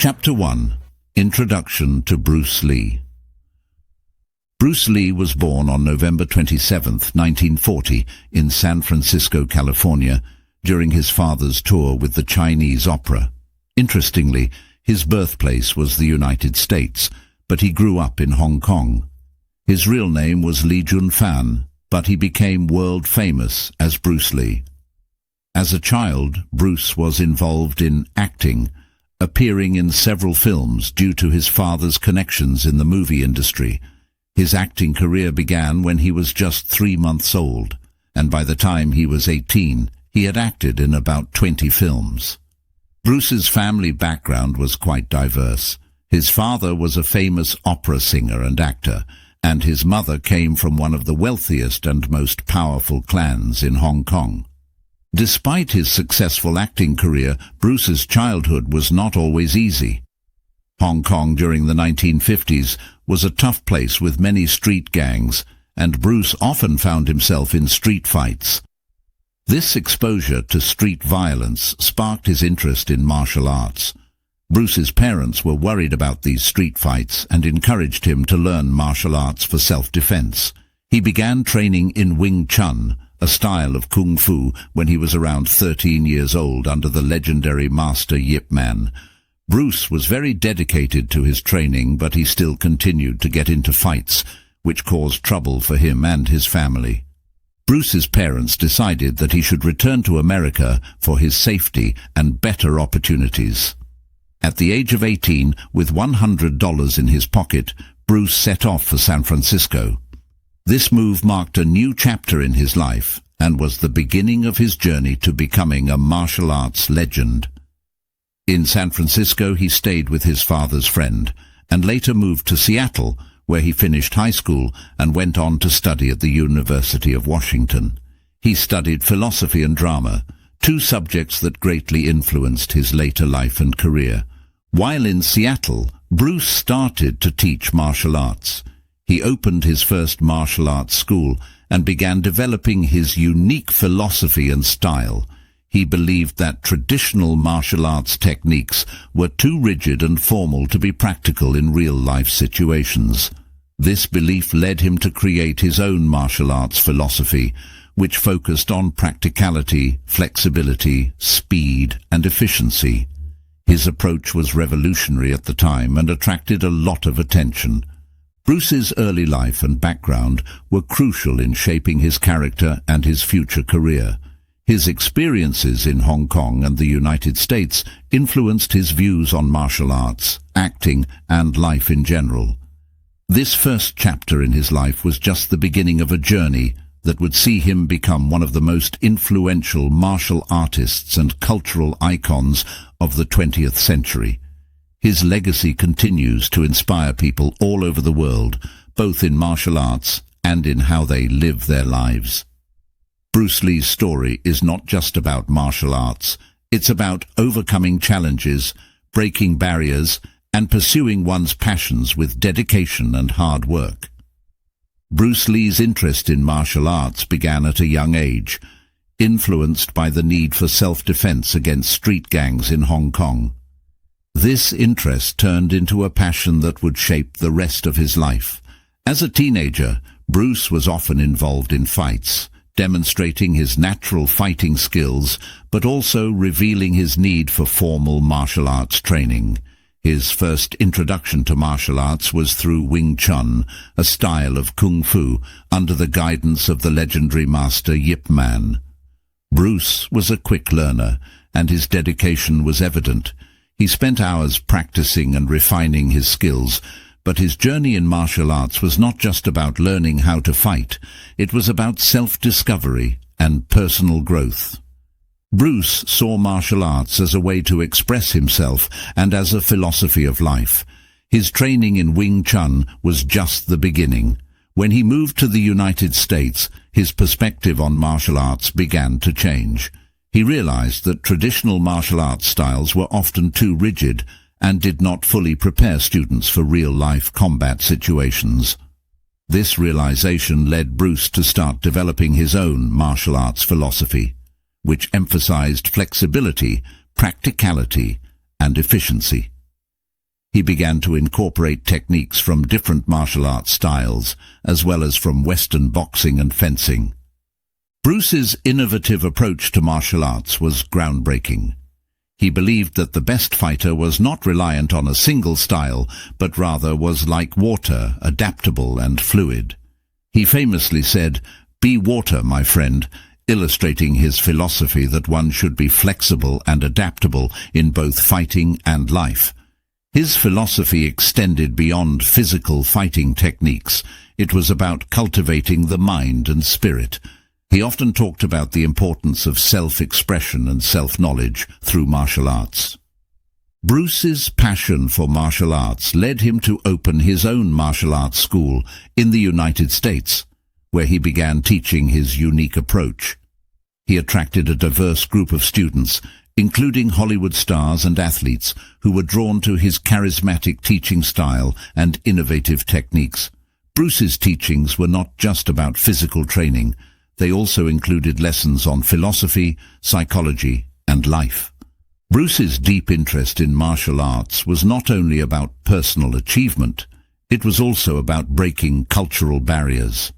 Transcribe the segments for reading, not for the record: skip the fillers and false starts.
Chapter 1. Introduction to Bruce Lee. Bruce Lee was born on November 27, 1940, in San Francisco, California, during his father's tour with the Chinese opera. Interestingly, his birthplace was the United States, but he grew up in Hong Kong. His real name was Lee Junfan, but he became world famous as Bruce Lee. As a child, Bruce was involved in acting, appearing in several films due to his father's connections in the movie industry. His acting career began when he was just 3 months old, and by the time he was 18, he had acted in about 20 films. Bruce's family background was quite diverse. His father was a famous opera singer and actor, and his mother came from one of the wealthiest and most powerful clans in Hong Kong. Despite his successful acting career, Bruce's childhood was not always easy. Hong Kong during the 1950s was a tough place with many street gangs, and Bruce often found himself in street fights. This exposure to street violence sparked his interest in martial arts. Bruce's parents were worried about these street fights and encouraged him to learn martial arts for self-defense. He began training in Wing Chun, a style of kung fu, when he was around 13 years old under the legendary master Yip Man. Bruce was very dedicated to his training, but he still continued to get into fights, which caused trouble for him and his family. Bruce's parents decided that he should return to America for his safety and better opportunities. At the age of 18, with $100 in his pocket, Bruce set off for San Francisco. This move marked a new chapter in his life and was the beginning of his journey to becoming a martial arts legend. In San Francisco, he stayed with his father's friend and later moved to Seattle, where he finished high school and went on to study at the University of Washington. He studied philosophy and drama, 2 subjects that greatly influenced his later life and career. While in Seattle, Bruce started to teach martial arts. He opened his first martial arts school and began developing his unique philosophy and style. He believed that traditional martial arts techniques were too rigid and formal to be practical in real-life situations. This belief led him to create his own martial arts philosophy, which focused on practicality, flexibility, speed, and efficiency. His approach was revolutionary at the time and attracted a lot of attention. Bruce's early life and background were crucial in shaping his character and his future career. His experiences in Hong Kong and the United States influenced his views on martial arts, acting, and life in general. This first chapter in his life was just the beginning of a journey that would see him become one of the most influential martial artists and cultural icons of the 20th century. His legacy continues to inspire people all over the world, both in martial arts and in how they live their lives. Bruce Lee's story is not just about martial arts. It's about overcoming challenges, breaking barriers, and pursuing one's passions with dedication and hard work. Bruce Lee's interest in martial arts began at a young age, influenced by the need for self-defense against street gangs in Hong Kong. This interest turned into a passion that would shape the rest of his life. As a teenager, Bruce was often involved in fights, demonstrating his natural fighting skills, but also revealing his need for formal martial arts training. His first introduction to martial arts was through Wing Chun, a style of kung fu, under the guidance of the legendary master Yip Man. Bruce was a quick learner, and his dedication was evident. He spent hours practicing and refining his skills, but his journey in martial arts was not just about learning how to fight. It was about self-discovery and personal growth. Bruce saw martial arts as a way to express himself and as a philosophy of life. His training in Wing Chun was just the beginning. When he moved to the United States, his perspective on martial arts began to change. He realized that traditional martial arts styles were often too rigid and did not fully prepare students for real-life combat situations. This realization led Bruce to start developing his own martial arts philosophy, which emphasized flexibility, practicality, and efficiency. He began to incorporate techniques from different martial arts styles, as well as from Western boxing and fencing. Bruce's innovative approach to martial arts was groundbreaking. He believed that the best fighter was not reliant on a single style, but rather was like water, adaptable and fluid. He famously said, "Be water, my friend," illustrating his philosophy that one should be flexible and adaptable in both fighting and life. His philosophy extended beyond physical fighting techniques. It was about cultivating the mind and spirit. He often talked about the importance of self-expression and self-knowledge through martial arts. Bruce's passion for martial arts led him to open his own martial arts school in the United States, where he began teaching his unique approach. He attracted a diverse group of students, including Hollywood stars and athletes, who were drawn to his charismatic teaching style and innovative techniques. Bruce's teachings were not just about physical training. They also included lessons on philosophy, psychology, and life. Bruce's deep interest in martial arts was not only about personal achievement, it was also about breaking cultural barriers.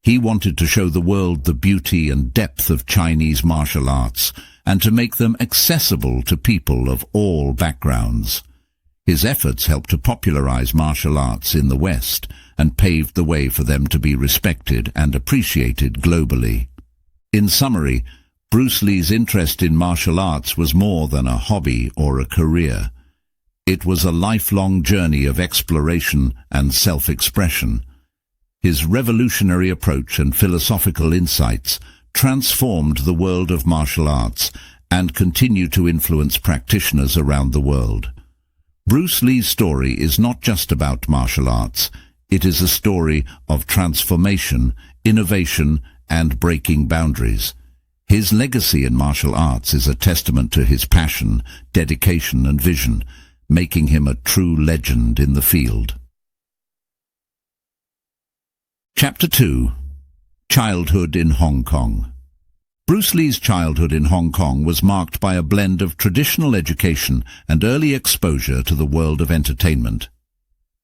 He wanted to show the world the beauty and depth of Chinese martial arts and to make them accessible to people of all backgrounds. His efforts helped to popularize martial arts in the West and paved the way for them to be respected and appreciated globally. In summary, Bruce Lee's interest in martial arts was more than a hobby or a career. It was a lifelong journey of exploration and self-expression. His revolutionary approach and philosophical insights transformed the world of martial arts and continue to influence practitioners around the world. Bruce Lee's story is not just about martial arts. It is a story of transformation, innovation, and breaking boundaries. His legacy in martial arts is a testament to his passion, dedication, and vision, making him a true legend in the field. Chapter 2. Childhood in Hong Kong. Bruce Lee's childhood in Hong Kong was marked by a blend of traditional education and early exposure to the world of entertainment.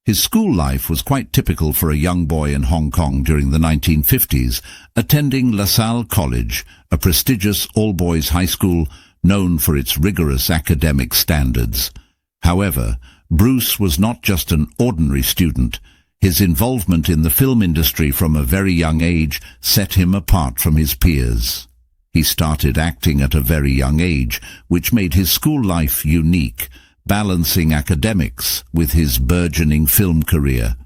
His school life was quite typical for a young boy in Hong Kong during the 1950s, attending La Salle College, a prestigious all-boys high school known for its rigorous academic standards. However, Bruce was not just an ordinary student. His involvement in the film industry from a very young age set him apart from his peers. He started acting at a very young age, which made his school life unique, balancing academics with his burgeoning film career.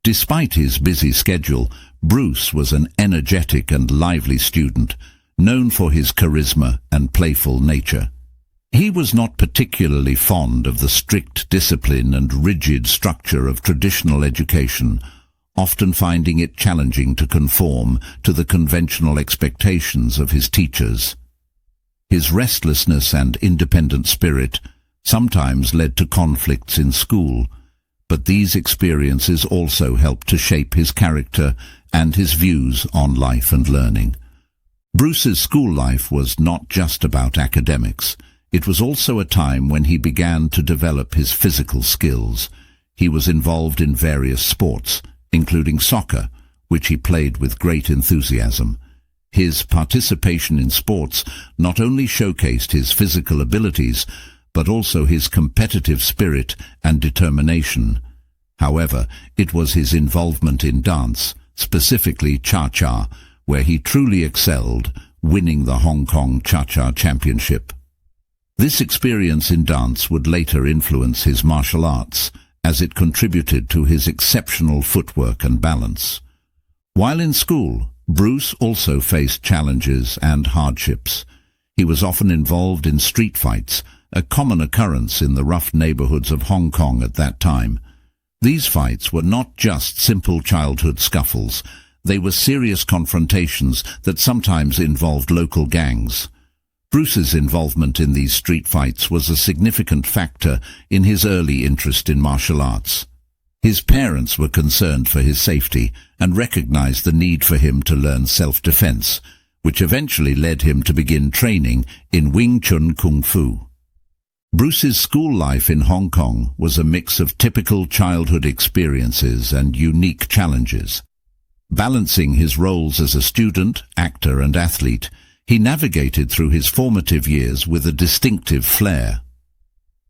Despite his busy schedule, Bruce was an energetic and lively student, known for his charisma and playful nature. He was not particularly fond of the strict discipline and rigid structure of traditional education, often finding it challenging to conform to the conventional expectations of his teachers. His restlessness and independent spirit sometimes led to conflicts in school, but these experiences also helped to shape his character and his views on life and learning. Bruce's school life was not just about academics. It was also a time when he began to develop his physical skills. He was involved in various sports, including soccer, which he played with great enthusiasm. His participation in sports not only showcased his physical abilities, but also his competitive spirit and determination. However, it was his involvement in dance, specifically Cha-Cha, where he truly excelled, winning the Hong Kong Cha-Cha Championship. This experience in dance would later influence his martial arts, as it contributed to his exceptional footwork and balance. While in school, Bruce also faced challenges and hardships. He was often involved in street fights, a common occurrence in the rough neighborhoods of Hong Kong at that time. These fights were not just simple childhood scuffles. They were serious confrontations that sometimes involved local gangs. Bruce's involvement in these street fights was a significant factor in his early interest in martial arts. His parents were concerned for his safety and recognized the need for him to learn self-defense, which eventually led him to begin training in Wing Chun Kung Fu. Bruce's school life in Hong Kong was a mix of typical childhood experiences and unique challenges. Balancing his roles as a student, actor and athlete, he navigated through his formative years with a distinctive flair.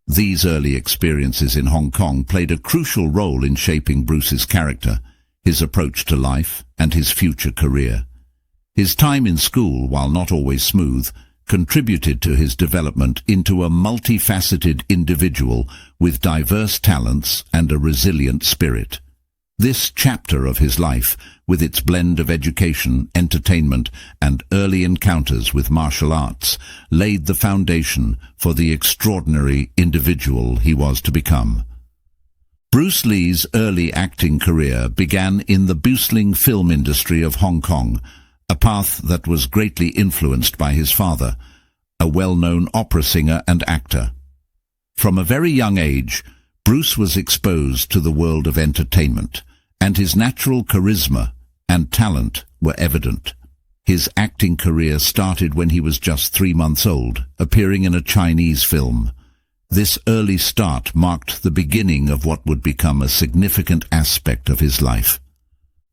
These early experiences in Hong Kong played a crucial role in shaping Bruce's character, his approach to life, and his future career. His time in school, while not always smooth, contributed to his development into a multifaceted individual with diverse talents and a resilient spirit. This chapter of his life, with its blend of education, entertainment, and early encounters with martial arts, laid the foundation for the extraordinary individual he was to become. Bruce Lee's early acting career began in the bustling film industry of Hong Kong, a path that was greatly influenced by his father, a well-known opera singer and actor. From a very young age, Bruce was exposed to the world of entertainment, and his natural charisma and talent were evident. His acting career started when he was just 3 months old, appearing in a Chinese film. This early start marked the beginning of what would become a significant aspect of his life.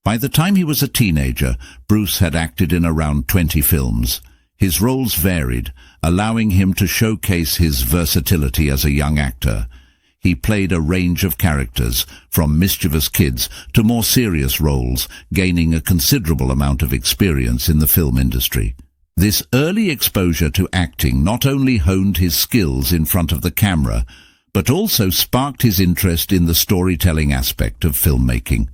By the time he was a teenager, Bruce had acted in around 20 films. His roles varied, allowing him to showcase his versatility as a young actor. He played a range of characters, from mischievous kids to more serious roles, gaining a considerable amount of experience in the film industry. This early exposure to acting not only honed his skills in front of the camera, but also sparked his interest in the storytelling aspect of filmmaking.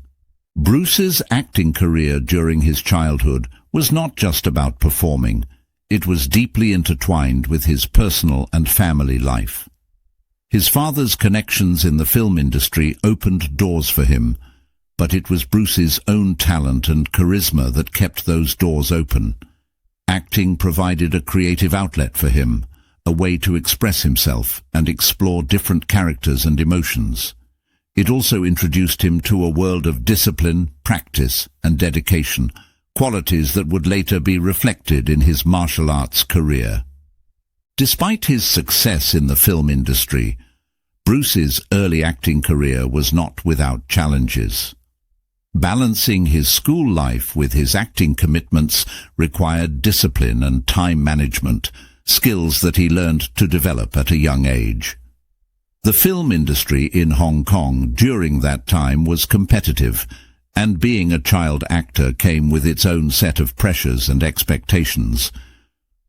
Bruce's acting career during his childhood was not just about performing. It was deeply intertwined with his personal and family life. His father's connections in the film industry opened doors for him, but it was Bruce's own talent and charisma that kept those doors open. Acting provided a creative outlet for him, a way to express himself and explore different characters and emotions. It also introduced him to a world of discipline, practice, and dedication, qualities that would later be reflected in his martial arts career. Despite his success in the film industry, Bruce's early acting career was not without challenges. Balancing his school life with his acting commitments required discipline and time management, skills that he learned to develop at a young age. The film industry in Hong Kong during that time was competitive, and being a child actor came with its own set of pressures and expectations.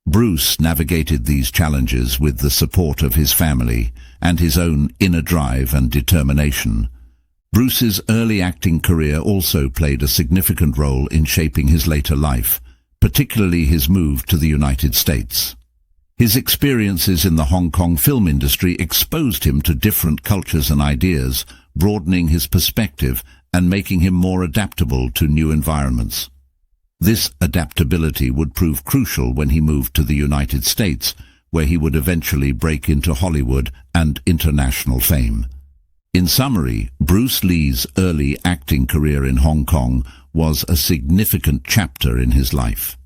Bruce navigated these challenges with the support of his family and his own inner drive and determination. Bruce's early acting career also played a significant role in shaping his later life, particularly his move to the United States. His experiences in the Hong Kong film industry exposed him to different cultures and ideas, broadening his perspective and making him more adaptable to new environments. This adaptability would prove crucial when he moved to the United States, where he would eventually break into Hollywood and international fame. In summary, Bruce Lee's early acting career in Hong Kong was a significant chapter in his life.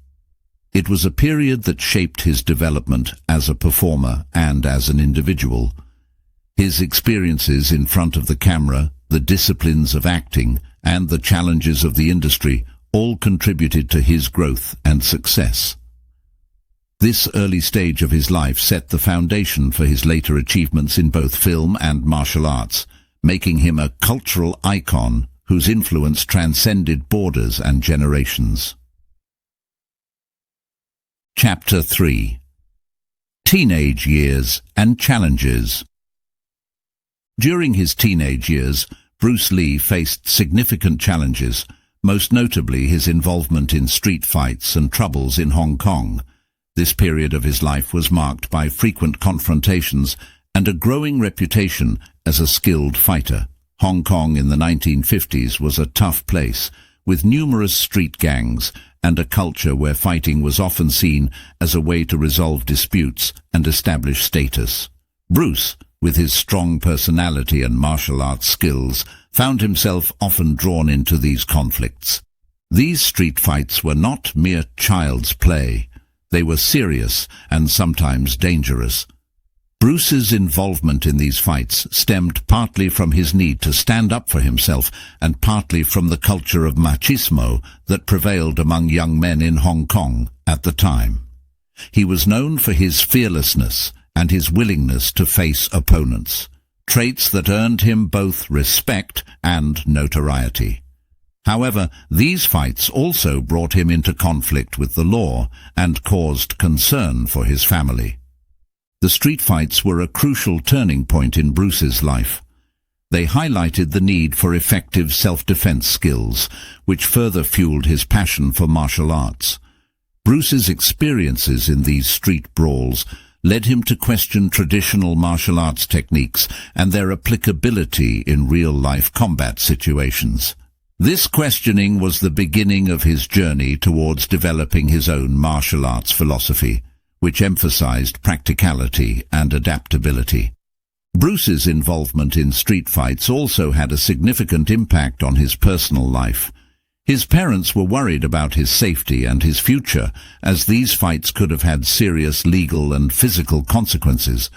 It was a period that shaped his development as a performer and as an individual. His experiences in front of the camera, the disciplines of acting, and the challenges of the industry all contributed to his growth and success. This early stage of his life set the foundation for his later achievements in both film and martial arts, making him a cultural icon whose influence transcended borders and generations. Chapter 3. Teenage Years and Challenges. During his teenage years, Bruce Lee faced significant challenges, most notably his involvement in street fights and troubles in Hong Kong. This period of his life was marked by frequent confrontations and a growing reputation as a skilled fighter. Hong Kong in the 1950s was a tough place, with numerous street gangs and a culture where fighting was often seen as a way to resolve disputes and establish status. Bruce, with his strong personality and martial arts skills, found himself often drawn into these conflicts. These street fights were not mere child's play. They were serious and sometimes dangerous. Bruce's involvement in these fights stemmed partly from his need to stand up for himself and partly from the culture of machismo that prevailed among young men in Hong Kong at the time. He was known for his fearlessness and his willingness to face opponents, traits that earned him both respect and notoriety. However, these fights also brought him into conflict with the law and caused concern for his family. The street fights were a crucial turning point in Bruce's life. They highlighted the need for effective self-defense skills, which further fueled his passion for martial arts. Bruce's experiences in these street brawls led him to question traditional martial arts techniques and their applicability in real-life combat situations. This questioning was the beginning of his journey towards developing his own martial arts philosophy, which emphasized practicality and adaptability. Bruce's involvement in street fights also had a significant impact on his personal life. His parents were worried about his safety and his future, as these fights could have had serious legal and physical consequences.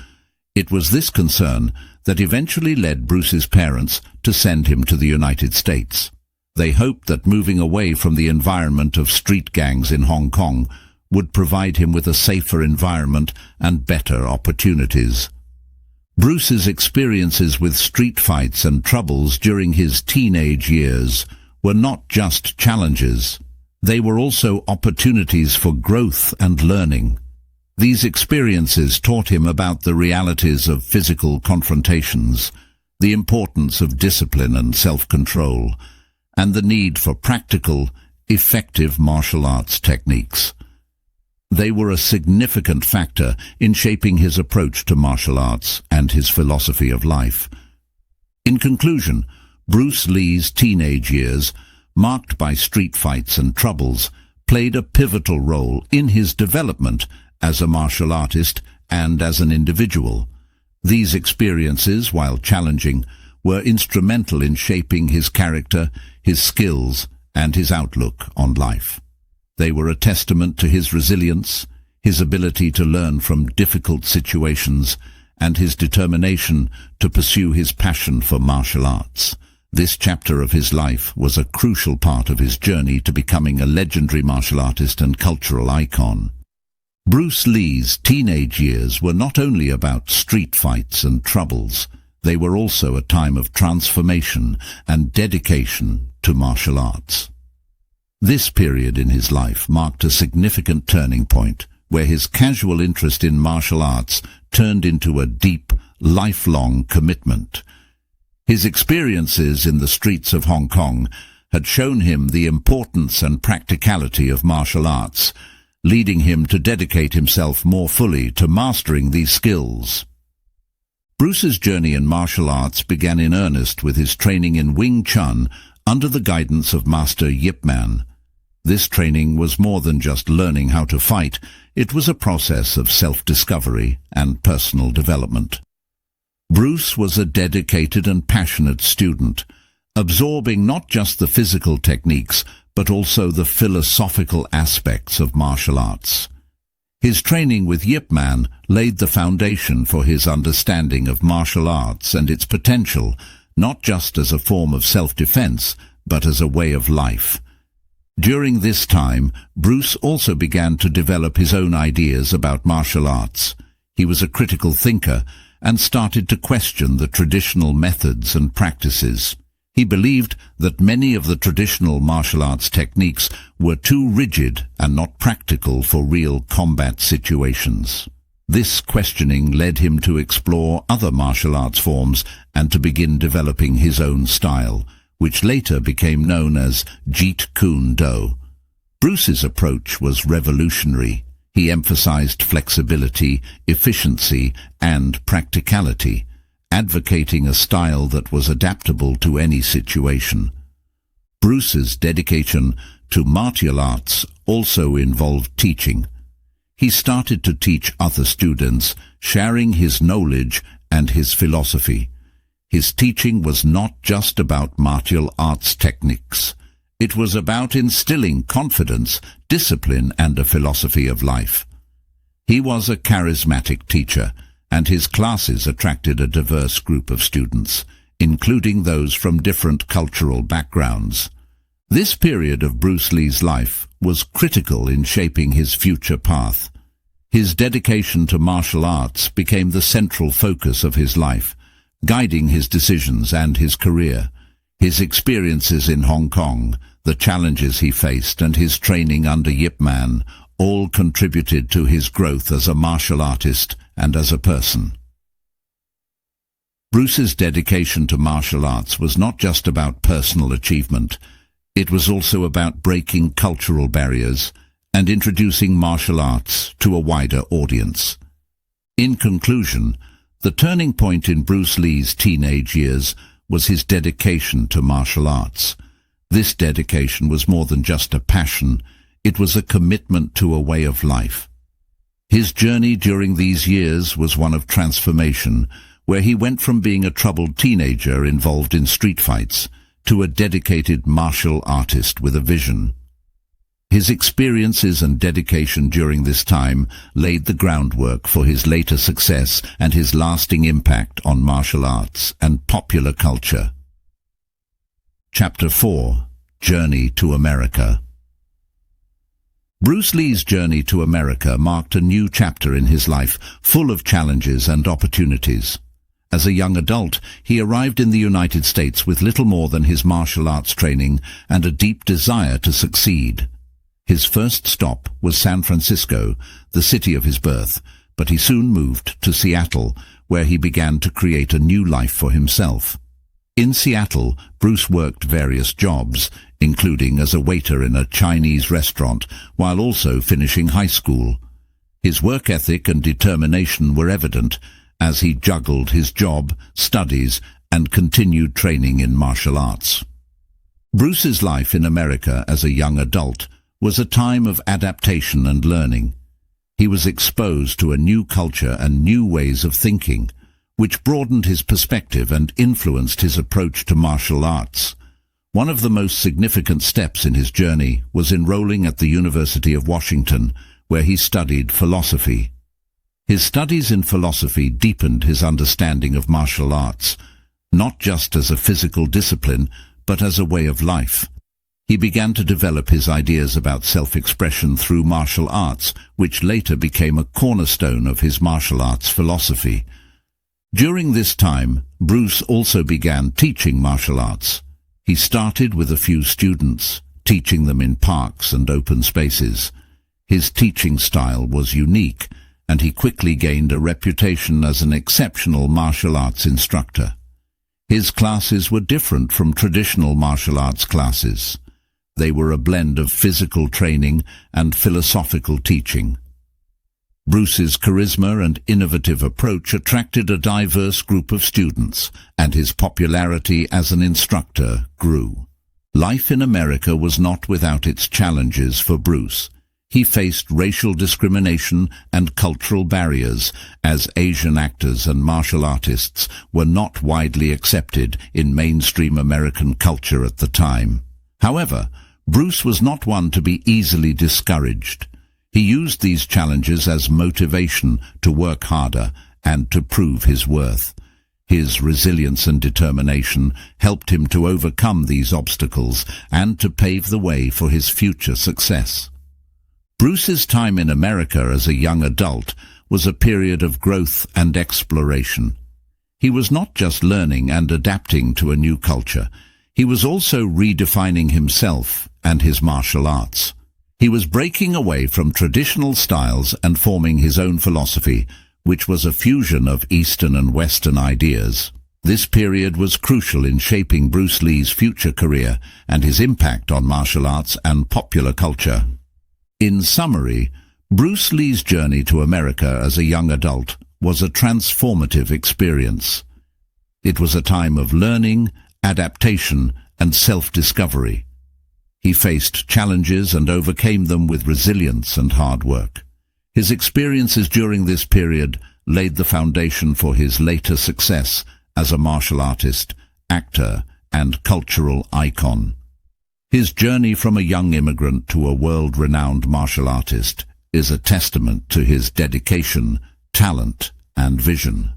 It was this concern that eventually led Bruce's parents to send him to the United States. They hoped that moving away from the environment of street gangs in Hong Kong would provide him with a safer environment and better opportunities. Bruce's experiences with street fights and troubles during his teenage years were not just challenges. They were also opportunities for growth and learning. These experiences taught him about the realities of physical confrontations, the importance of discipline and self-control, and the need for practical, effective martial arts techniques. They were a significant factor in shaping his approach to martial arts and his philosophy of life. In conclusion, Bruce Lee's teenage years, marked by street fights and troubles, played a pivotal role in his development as a martial artist and as an individual. These experiences, while challenging, were instrumental in shaping his character, his skills, and his outlook on life. They were a testament to his resilience, his ability to learn from difficult situations, and his determination to pursue his passion for martial arts. This chapter of his life was a crucial part of his journey to becoming a legendary martial artist and cultural icon. Bruce Lee's teenage years were not only about street fights and troubles, they were also a time of transformation and dedication to martial arts. This period in his life marked a significant turning point, where his casual interest in martial arts turned into a deep, lifelong commitment. His experiences in the streets of Hong Kong had shown him the importance and practicality of martial arts, leading him to dedicate himself more fully to mastering these skills. Bruce's journey in martial arts began in earnest with his training in Wing Chun under the guidance of Master Yip Man. This training was more than just learning how to fight. It was a process of self-discovery and personal development. Bruce was a dedicated and passionate student, absorbing not just the physical techniques, but also the philosophical aspects of martial arts. His training with Yip Man laid the foundation for his understanding of martial arts and its potential, not just as a form of self-defense, but as a way of life. During this time, Bruce also began to develop his own ideas about martial arts. He was a critical thinker and started to question the traditional methods and practices. He believed that many of the traditional martial arts techniques were too rigid and not practical for real combat situations. This questioning led him to explore other martial arts forms and to begin developing his own style, which later became known as Jeet Kune Do. Bruce's approach was revolutionary. He emphasized flexibility, efficiency, and practicality, advocating a style that was adaptable to any situation. Bruce's dedication to martial arts also involved teaching. He started to teach other students, sharing his knowledge and his philosophy. His teaching was not just about martial arts techniques. It was about instilling confidence, discipline, and a philosophy of life. He was a charismatic teacher, and his classes attracted a diverse group of students, including those from different cultural backgrounds. This period of Bruce Lee's life was critical in shaping his future path. His dedication to martial arts became the central focus of his life, guiding his decisions and his career. His experiences in Hong Kong, the challenges he faced, and his training under Yip Man all contributed to his growth as a martial artist and as a person. Bruce's dedication to martial arts was not just about personal achievement. It was also about breaking cultural barriers and introducing martial arts to a wider audience. In conclusion, the turning point in Bruce Lee's teenage years was his dedication to martial arts. This dedication was more than just a passion, it was a commitment to a way of life. His journey during these years was one of transformation, where he went from being a troubled teenager involved in street fights to a dedicated martial artist with a vision. His experiences and dedication during this time laid the groundwork for his later success and his lasting impact on martial arts and popular culture. Chapter 4: Journey to America. Bruce Lee's journey to America marked a new chapter in his life, full of challenges and opportunities. As a young adult, he arrived in the United States with little more than his martial arts training and a deep desire to succeed. His first stop was San Francisco, the city of his birth, but he soon moved to Seattle, where he began to create a new life for himself. In Seattle, Bruce worked various jobs, including as a waiter in a Chinese restaurant, while also finishing high school. His work ethic and determination were evident as he juggled his job, studies, and continued training in martial arts. Bruce's life in America as a young adult was a time of adaptation and learning. He was exposed to a new culture and new ways of thinking, which broadened his perspective and influenced his approach to martial arts. One of the most significant steps in his journey was enrolling at the University of Washington, where he studied philosophy. His studies in philosophy deepened his understanding of martial arts, not just as a physical discipline, but as a way of life. He began to develop his ideas about self-expression through martial arts, which later became a cornerstone of his martial arts philosophy. During this time, Bruce also began teaching martial arts. He started with a few students, teaching them in parks and open spaces. His teaching style was unique, and he quickly gained a reputation as an exceptional martial arts instructor. His classes were different from traditional martial arts classes. They were a blend of physical training and philosophical teaching. Bruce's charisma and innovative approach attracted a diverse group of students, and his popularity as an instructor grew. Life in America was not without its challenges for Bruce. He faced racial discrimination and cultural barriers, as Asian actors and martial artists were not widely accepted in mainstream American culture at the time. However, Bruce was not one to be easily discouraged. He used these challenges as motivation to work harder and to prove his worth. His resilience and determination helped him to overcome these obstacles and to pave the way for his future success. Bruce's time in America as a young adult was a period of growth and exploration. He was not just learning and adapting to a new culture, he was also redefining himself and his martial arts. He was breaking away from traditional styles and forming his own philosophy, which was a fusion of Eastern and Western ideas. This period was crucial in shaping Bruce Lee's future career and his impact on martial arts and popular culture. In summary, Bruce Lee's journey to America as a young adult was a transformative experience. It was a time of learning, adaptation, and self-discovery. He faced challenges and overcame them with resilience and hard work. His experiences during this period laid the foundation for his later success as a martial artist, actor, and cultural icon. His journey from a young immigrant to a world-renowned martial artist is a testament to his dedication, talent, and vision.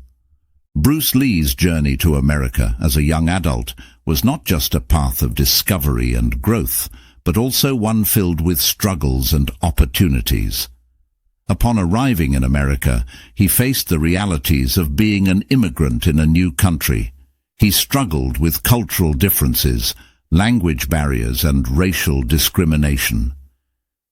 Bruce Lee's journey to America as a young adult was not just a path of discovery and growth, but also one filled with struggles and opportunities. Upon arriving in America, he faced the realities of being an immigrant in a new country. He struggled with cultural differences, language barriers, and racial discrimination.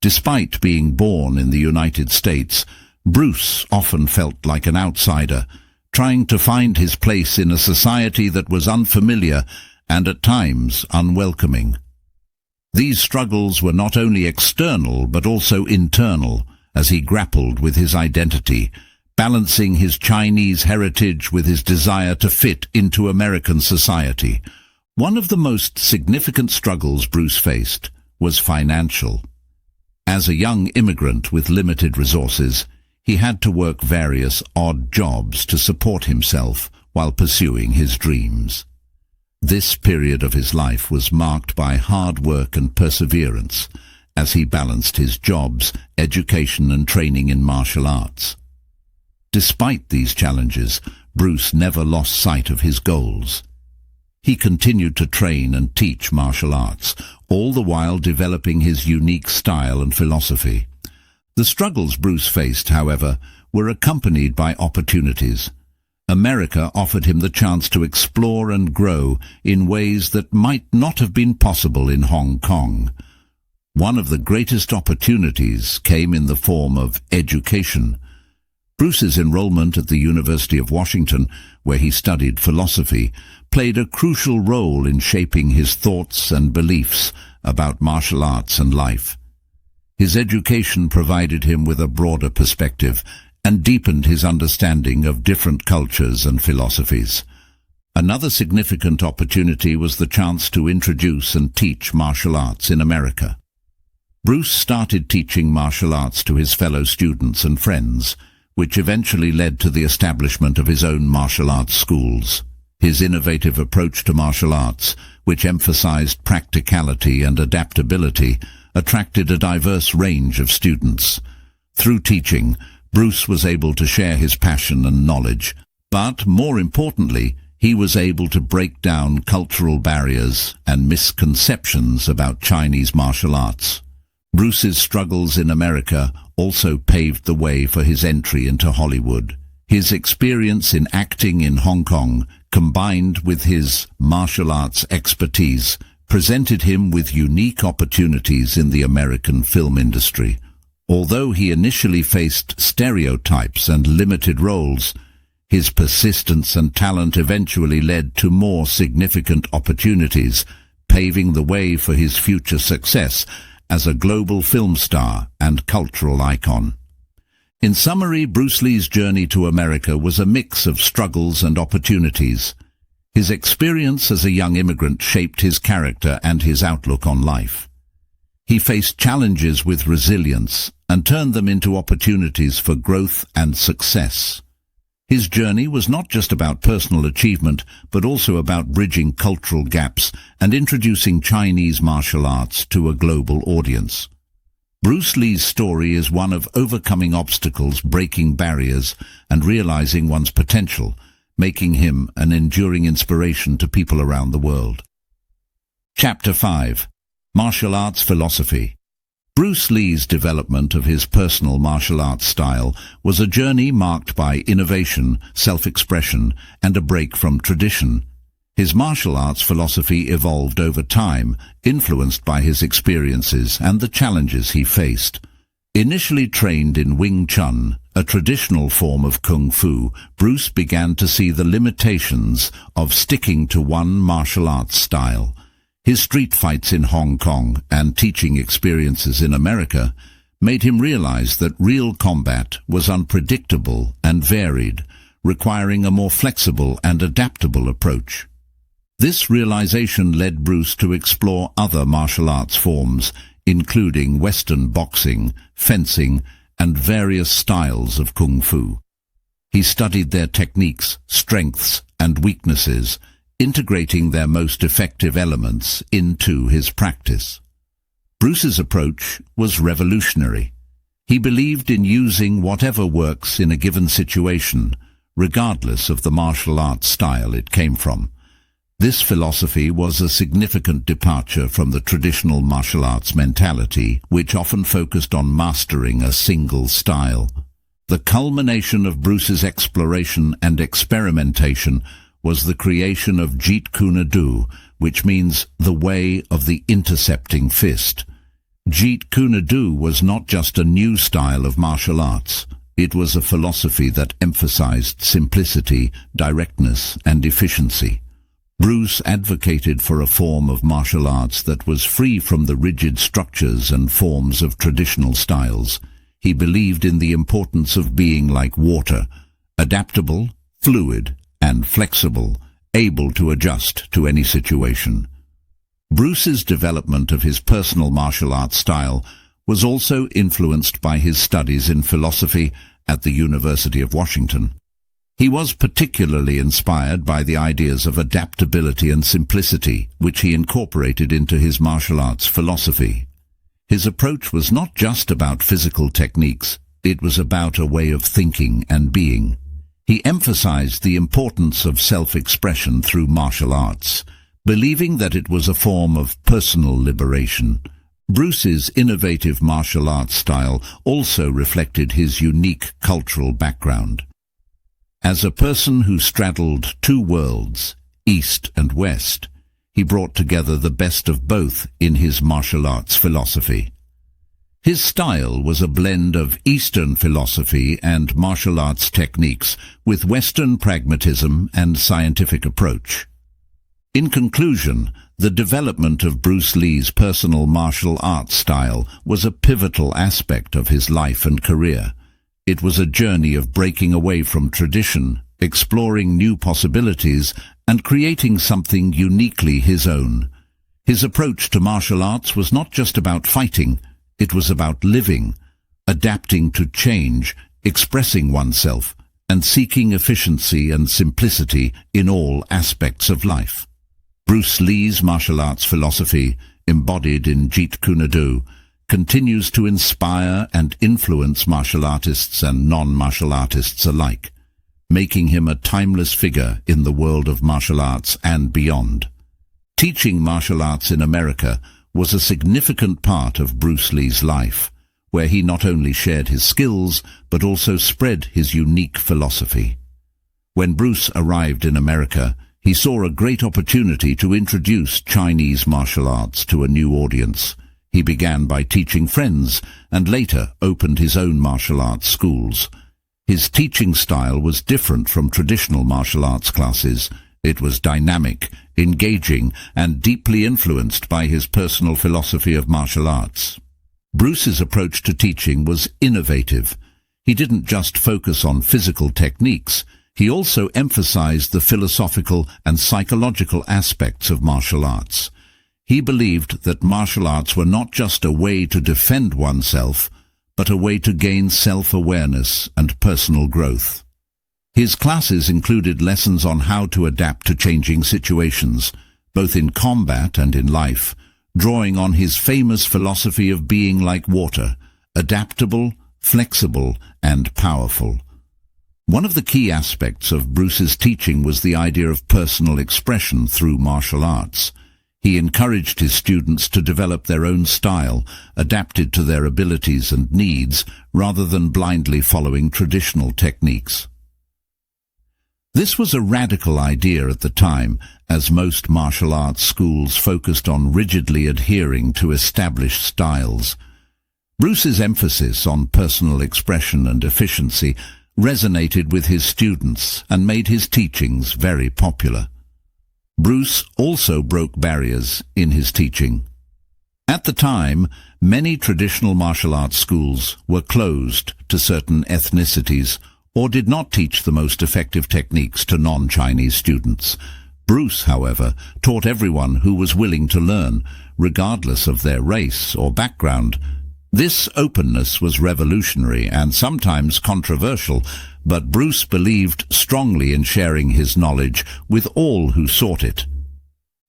Despite being born in the United States, Bruce often felt like an outsider, trying to find his place in a society that was unfamiliar and at times unwelcoming. These struggles were not only external but also internal, as he grappled with his identity, balancing his Chinese heritage with his desire to fit into American society. One of the most significant struggles Bruce faced was financial. As a young immigrant with limited resources, he had to work various odd jobs to support himself while pursuing his dreams. This period of his life was marked by hard work and perseverance as he balanced his jobs, education, and training in martial arts. Despite these challenges, Bruce never lost sight of his goals. He continued to train and teach martial arts, all the while developing his unique style and philosophy. The struggles Bruce faced, however, were accompanied by opportunities. America offered him the chance to explore and grow in ways that might not have been possible in Hong Kong. One of the greatest opportunities came in the form of education. Bruce's enrollment at the University of Washington, where he studied philosophy, played a crucial role in shaping his thoughts and beliefs about martial arts and life. His education provided him with a broader perspective and deepened his understanding of different cultures and philosophies. Another significant opportunity was the chance to introduce and teach martial arts in America. Bruce started teaching martial arts to his fellow students and friends, which eventually led to the establishment of his own martial arts schools. His innovative approach to martial arts, which emphasized practicality and adaptability, attracted a diverse range of students. Through teaching, Bruce was able to share his passion and knowledge, but more importantly, he was able to break down cultural barriers and misconceptions about Chinese martial arts. Bruce's struggles in America also paved the way for his entry into Hollywood. His experience in acting in Hong Kong, combined with his martial arts expertise, presented him with unique opportunities in the American film industry. Although he initially faced stereotypes and limited roles, his persistence and talent eventually led to more significant opportunities, paving the way for his future success as a global film star and cultural icon. In summary, Bruce Lee's journey to America was a mix of struggles and opportunities. His experience as a young immigrant shaped his character and his outlook on life. He faced challenges with resilience and turned them into opportunities for growth and success. His journey was not just about personal achievement, but also about bridging cultural gaps and introducing Chinese martial arts to a global audience. Bruce Lee's story is one of overcoming obstacles, breaking barriers, and realizing one's potential, making him an enduring inspiration to people around the world. Chapter 5. Martial Arts Philosophy. Bruce Lee's development of his personal martial arts style was a journey marked by innovation, self-expression, and a break from tradition. His martial arts philosophy evolved over time, influenced by his experiences and the challenges he faced. Initially trained in Wing Chun, a traditional form of Kung Fu, Bruce began to see the limitations of sticking to one martial arts style. His street fights in Hong Kong and teaching experiences in America made him realize that real combat was unpredictable and varied, requiring a more flexible and adaptable approach. This realization led Bruce to explore other martial arts forms, including Western boxing, fencing, and various styles of Kung Fu. He studied their techniques, strengths, and weaknesses, integrating their most effective elements into his practice. Bruce's approach was revolutionary. He believed in using whatever works in a given situation, regardless of the martial arts style it came from. This philosophy was a significant departure from the traditional martial arts mentality, which often focused on mastering a single style. The culmination of Bruce's exploration and experimentation was the creation of Jeet Kune Do, which means the way of the intercepting fist. Jeet Kune Do was not just a new style of martial arts. It was a philosophy that emphasized simplicity, directness, and efficiency. Bruce advocated for a form of martial arts that was free from the rigid structures and forms of traditional styles. He believed in the importance of being like water, adaptable, fluid, and flexible, able to adjust to any situation. Bruce's development of his personal martial arts style was also influenced by his studies in philosophy at the University of Washington. He was particularly inspired by the ideas of adaptability and simplicity, which he incorporated into his martial arts philosophy. His approach was not just about physical techniques, it was about a way of thinking and being. He emphasized the importance of self-expression through martial arts, believing that it was a form of personal liberation. Bruce's innovative martial arts style also reflected his unique cultural background. As a person who straddled two worlds, East and West, he brought together the best of both in his martial arts philosophy. His style was a blend of Eastern philosophy and martial arts techniques with Western pragmatism and scientific approach. In conclusion, the development of Bruce Lee's personal martial arts style was a pivotal aspect of his life and career. It was a journey of breaking away from tradition, exploring new possibilities, and creating something uniquely his own. His approach to martial arts was not just about fighting, it was about living, adapting to change, expressing oneself, and seeking efficiency and simplicity in all aspects of life. Bruce Lee's martial arts philosophy, embodied in Jeet Kune Do, continues to inspire and influence martial artists and non-martial artists alike, making him a timeless figure in the world of martial arts and beyond. Teaching martial arts in America was a significant part of Bruce Lee's life, where he not only shared his skills but also spread his unique philosophy. When Bruce arrived in America, he saw a great opportunity to introduce Chinese martial arts to a new audience. He began by teaching friends and later opened his own martial arts schools. His teaching style was different from traditional martial arts classes. It was dynamic, engaging, and deeply influenced by his personal philosophy of martial arts. Bruce's approach to teaching was innovative. He didn't just focus on physical techniques, he also emphasized the philosophical and psychological aspects of martial arts. He believed that martial arts were not just a way to defend oneself, but a way to gain self-awareness and personal growth. His classes included lessons on how to adapt to changing situations, both in combat and in life, drawing on his famous philosophy of being like water, adaptable, flexible, and powerful. One of the key aspects of Bruce's teaching was the idea of personal expression through martial arts. He encouraged his students to develop their own style, adapted to their abilities and needs, rather than blindly following traditional techniques. This was a radical idea at the time, as most martial arts schools focused on rigidly adhering to established styles. Bruce's emphasis on personal expression and efficiency resonated with his students and made his teachings very popular. Bruce also broke barriers in his teaching. At the time, many traditional martial arts schools were closed to certain ethnicities or did not teach the most effective techniques to non-Chinese students. Bruce, however, taught everyone who was willing to learn, regardless of their race or background. This openness was revolutionary and sometimes controversial, but Bruce believed strongly in sharing his knowledge with all who sought it.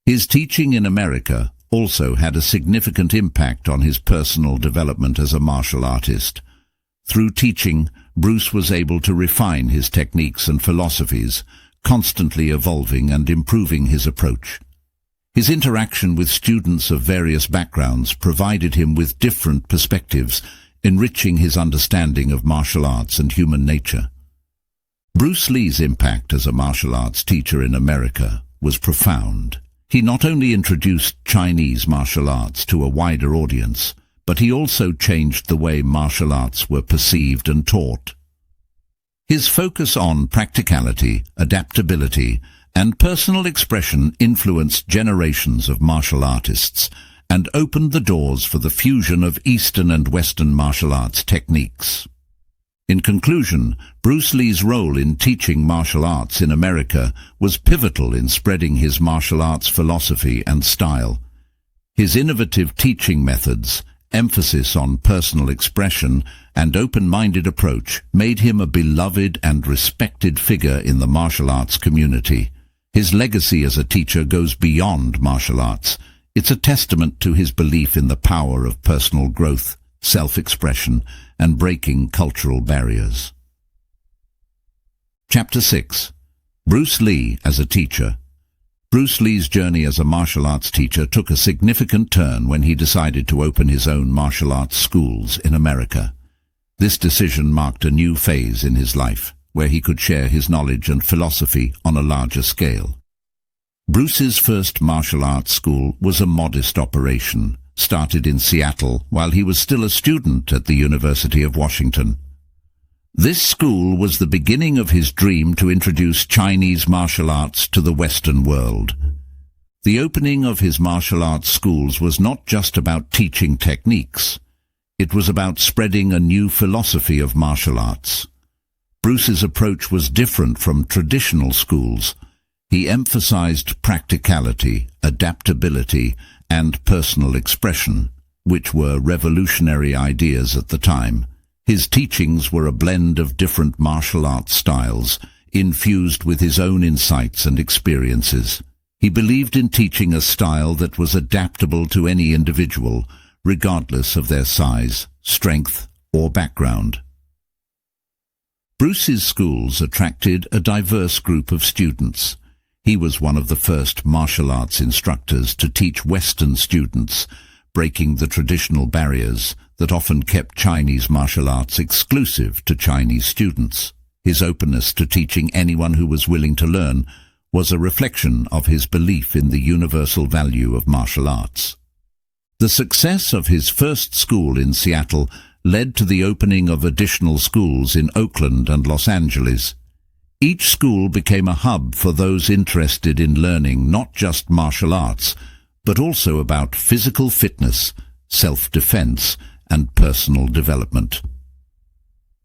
His teaching in America also had a significant impact on his personal development as a martial artist. Through teaching, Bruce was able to refine his techniques and philosophies, constantly evolving and improving his approach. His interaction with students of various backgrounds provided him with different perspectives, enriching his understanding of martial arts and human nature. Bruce Lee's impact as a martial arts teacher in America was profound. He not only introduced Chinese martial arts to a wider audience, but he also changed the way martial arts were perceived and taught. His focus on practicality, adaptability, and personal expression influenced generations of martial artists and opened the doors for the fusion of Eastern and Western martial arts techniques. In conclusion, Bruce Lee's role in teaching martial arts in America was pivotal in spreading his martial arts philosophy and style. His innovative teaching methods, emphasis on personal expression, and open-minded approach made him a beloved and respected figure in the martial arts community. His legacy as a teacher goes beyond martial arts. It's a testament to his belief in the power of personal growth, self-expression, and breaking cultural barriers. Chapter 6. Bruce Lee as a teacher. Bruce Lee's journey as a martial arts teacher took a significant turn when he decided to open his own martial arts schools in America. This decision marked a new phase in his life, where he could share his knowledge and philosophy on a larger scale. Bruce's first martial arts school was a modest operation, started in Seattle while he was still a student at the University of Washington. This school was the beginning of his dream to introduce Chinese martial arts to the Western world. The opening of his martial arts schools was not just about teaching techniques. It was about spreading a new philosophy of martial arts. Bruce's approach was different from traditional schools. He emphasized practicality, adaptability, and personal expression, which were revolutionary ideas at the time. His teachings were a blend of different martial arts styles, infused with his own insights and experiences. He believed in teaching a style that was adaptable to any individual, regardless of their size, strength, or background. Bruce's schools attracted a diverse group of students. He was one of the first martial arts instructors to teach Western students, breaking the traditional barriers that often kept Chinese martial arts exclusive to Chinese students. His openness to teaching anyone who was willing to learn was a reflection of his belief in the universal value of martial arts. The success of his first school in Seattle led to the opening of additional schools in Oakland and Los Angeles. Each school became a hub for those interested in learning not just martial arts, but also about physical fitness, self-defense, and personal development.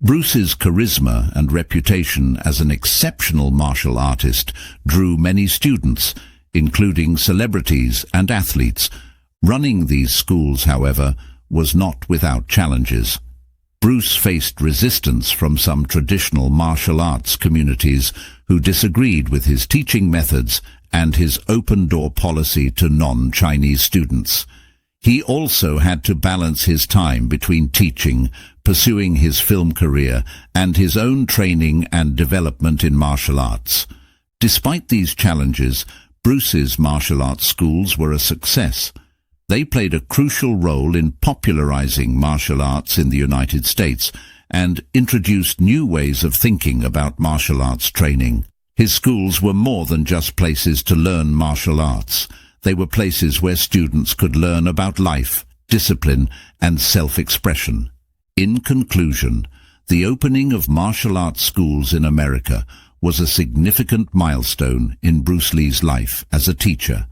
Bruce's charisma and reputation as an exceptional martial artist drew many students, including celebrities and athletes. Running these schools, however, was not without challenges. Bruce faced resistance from some traditional martial arts communities who disagreed with his teaching methods and his open-door policy to non-Chinese students. He also had to balance his time between teaching, pursuing his film career, and his own training and development in martial arts. Despite these challenges, Bruce's martial arts schools were a success. They played a crucial role in popularizing martial arts in the United States and introduced new ways of thinking about martial arts training. His schools were more than just places to learn martial arts. They were places where students could learn about life, discipline, and self-expression. In conclusion, the opening of martial arts schools in America was a significant milestone in Bruce Lee's life as a teacher.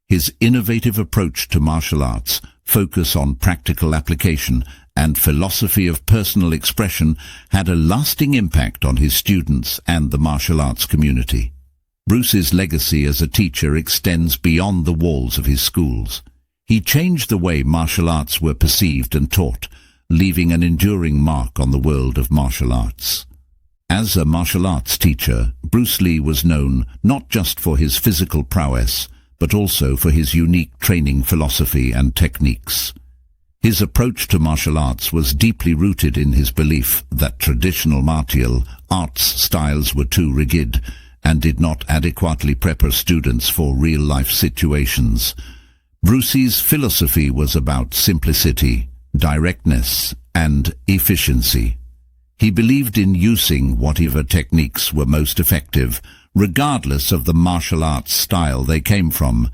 His innovative approach to martial arts, focus on practical application, and philosophy of personal expression had a lasting impact on his students and the martial arts community. Bruce's legacy as a teacher extends beyond the walls of his schools. He changed the way martial arts were perceived and taught, leaving an enduring mark on the world of martial arts. As a martial arts teacher, Bruce Lee was known not just for his physical prowess, but also for his unique training philosophy and techniques. His approach to martial arts was deeply rooted in his belief that traditional martial arts styles were too rigid and did not adequately prepare students for real-life situations. Bruce's philosophy was about simplicity, directness, and efficiency. He believed in using whatever techniques were most effective, regardless of the martial arts style they came from,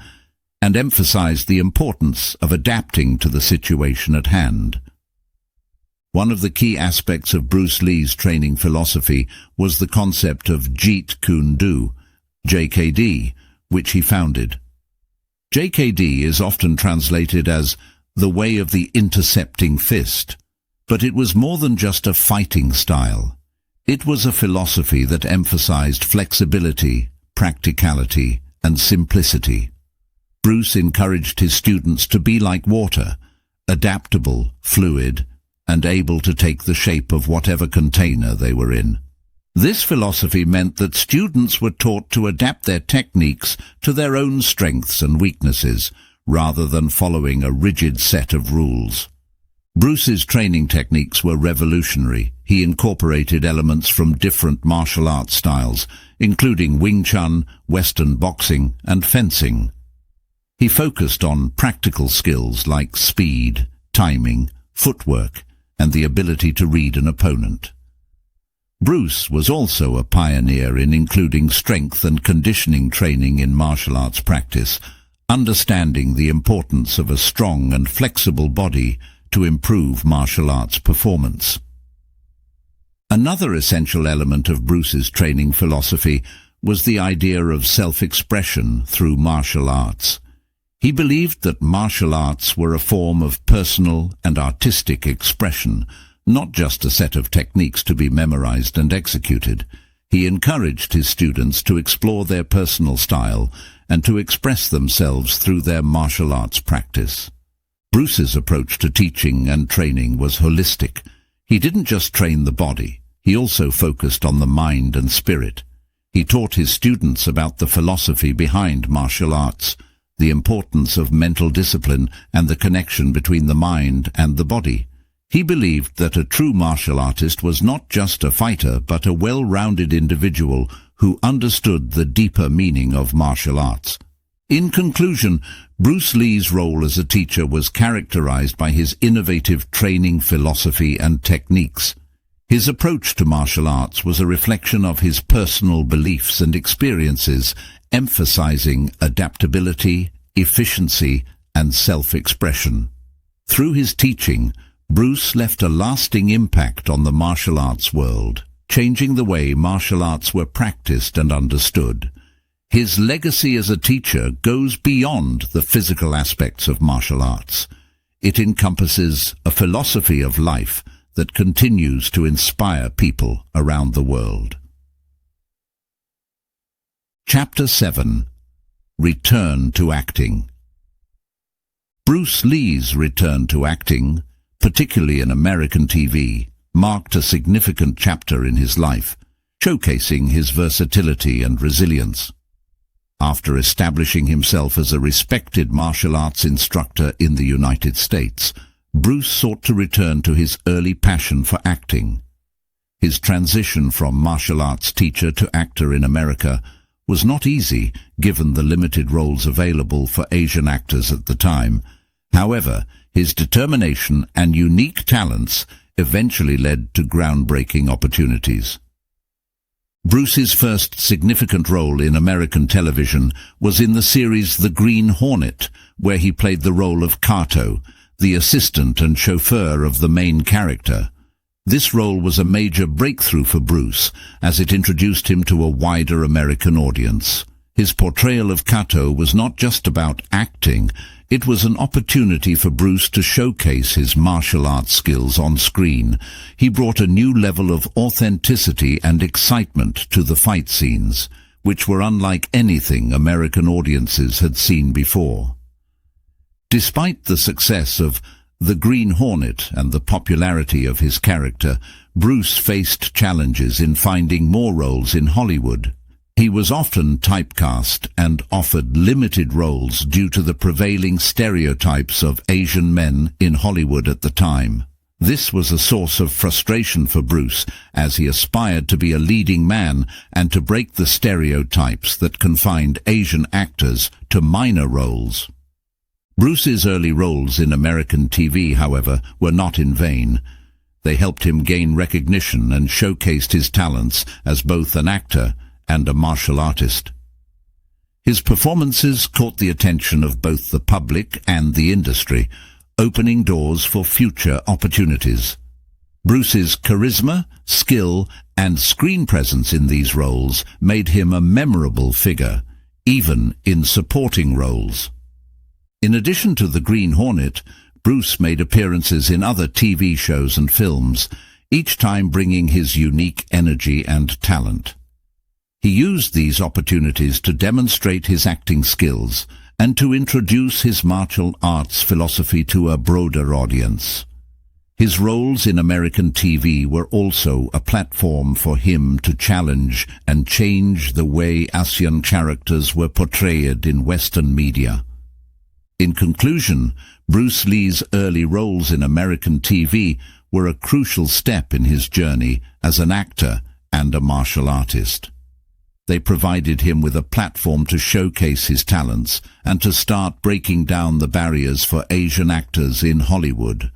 and emphasized the importance of adapting to the situation at hand. One of the key aspects of Bruce Lee's training philosophy was the concept of Jeet Kune Do, JKD, which he founded. JKD is often translated as the way of the intercepting fist, but it was more than just a fighting style. It was a philosophy that emphasized flexibility, practicality, and simplicity. Bruce encouraged his students to be like water, adaptable, fluid, and able to take the shape of whatever container they were in. This philosophy meant that students were taught to adapt their techniques to their own strengths and weaknesses, rather than following a rigid set of rules. Bruce's training techniques were revolutionary. He incorporated elements from different martial arts styles, including Wing Chun, Western boxing, and fencing. He focused on practical skills like speed, timing, footwork, and the ability to read an opponent. Bruce was also a pioneer in including strength and conditioning training in martial arts practice, understanding the importance of a strong and flexible body to improve martial arts performance. Another essential element of Bruce's training philosophy was the idea of self-expression through martial arts. He believed that martial arts were a form of personal and artistic expression, not just a set of techniques to be memorized and executed. He encouraged his students to explore their personal style and to express themselves through their martial arts practice. Bruce's approach to teaching and training was holistic. He didn't just train the body, he also focused on the mind and spirit. He taught his students about the philosophy behind martial arts, the importance of mental discipline, and the connection between the mind and the body. He believed that a true martial artist was not just a fighter, but a well-rounded individual who understood the deeper meaning of martial arts. In conclusion, Bruce Lee's role as a teacher was characterized by his innovative training philosophy and techniques. His approach to martial arts was a reflection of his personal beliefs and experiences, emphasizing adaptability, efficiency, and self-expression. Through his teaching, Bruce left a lasting impact on the martial arts world, changing the way martial arts were practiced and understood. His legacy as a teacher goes beyond the physical aspects of martial arts. It encompasses a philosophy of life that continues to inspire people around the world. Chapter 7. Return to Acting. Bruce Lee's return to acting, particularly in American TV, marked a significant chapter in his life, showcasing his versatility and resilience. After establishing himself as a respected martial arts instructor in the United States, Bruce sought to return to his early passion for acting. His transition from martial arts teacher to actor in America was not easy, given the limited roles available for Asian actors at the time. However, his determination and unique talents eventually led to groundbreaking opportunities. Bruce's first significant role in American television was in the series The Green Hornet, where he played the role of Kato, the assistant and chauffeur of the main character. This role was a major breakthrough for Bruce, as it introduced him to a wider American audience. His portrayal of Kato was not just about acting, it was an opportunity for Bruce to showcase his martial arts skills on screen. He brought a new level of authenticity and excitement to the fight scenes, which were unlike anything American audiences had seen before. Despite the success of The Green Hornet and the popularity of his character, Bruce faced challenges in finding more roles in Hollywood. He was often typecast and offered limited roles due to the prevailing stereotypes of Asian men in Hollywood at the time. This was a source of frustration for Bruce, as he aspired to be a leading man and to break the stereotypes that confined Asian actors to minor roles. Bruce's early roles in American TV, however, were not in vain. They helped him gain recognition and showcased his talents as both an actor and a martial artist. His performances caught the attention of both the public and the industry, opening doors for future opportunities. Bruce's charisma, skill, and screen presence in these roles made him a memorable figure, even in supporting roles. In addition to The Green Hornet, Bruce made appearances in other TV shows and films, each time bringing his unique energy and talent. He used these opportunities to demonstrate his acting skills and to introduce his martial arts philosophy to a broader audience. His roles in American TV were also a platform for him to challenge and change the way Asian characters were portrayed in Western media. In conclusion, Bruce Lee's early roles in American TV were a crucial step in his journey as an actor and a martial artist. They provided him with a platform to showcase his talents and to start breaking down the barriers for Asian actors in Hollywood.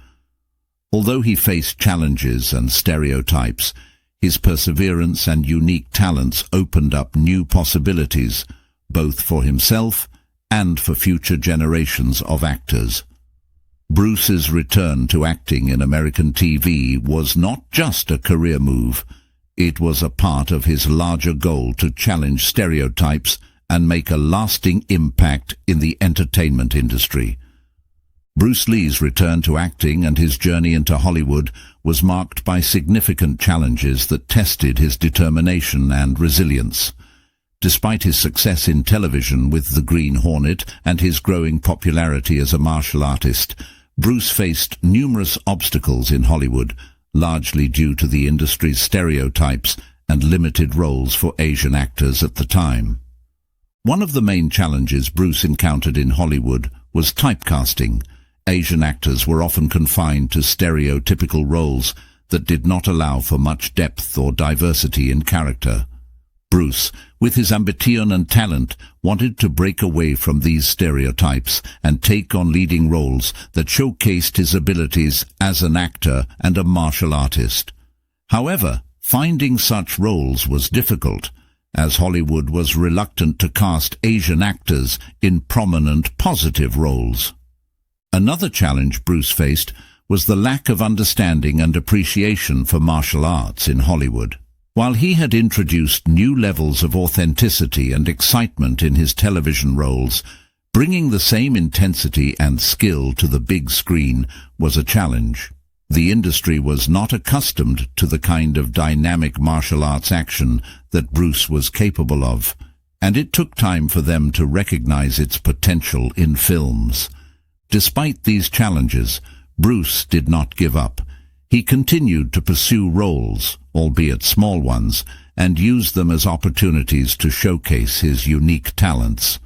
Although he faced challenges and stereotypes, his perseverance and unique talents opened up new possibilities, both for himself and for future generations of actors. Bruce's return to acting in American TV was not just a career move. It was a part of his larger goal to challenge stereotypes and make a lasting impact in the entertainment industry. Bruce Lee's return to acting and his journey into Hollywood was marked by significant challenges that tested his determination and resilience. Despite his success in television with The Green Hornet and his growing popularity as a martial artist, Bruce faced numerous obstacles in Hollywood, largely due to the industry's stereotypes and limited roles for Asian actors at the time. One of the main challenges Bruce encountered in Hollywood was typecasting. Asian actors were often confined to stereotypical roles that did not allow for much depth or diversity in character. Bruce, with his ambition and talent, wanted to break away from these stereotypes and take on leading roles that showcased his abilities as an actor and a martial artist. However, finding such roles was difficult, as Hollywood was reluctant to cast Asian actors in prominent positive roles. Another challenge Bruce faced was the lack of understanding and appreciation for martial arts in Hollywood. While he had introduced new levels of authenticity and excitement in his television roles, bringing the same intensity and skill to the big screen was a challenge. The industry was not accustomed to the kind of dynamic martial arts action that Bruce was capable of, and it took time for them to recognize its potential in films. Despite these challenges, Bruce did not give up. He continued to pursue roles, albeit small ones, and used them as opportunities to showcase his unique talents.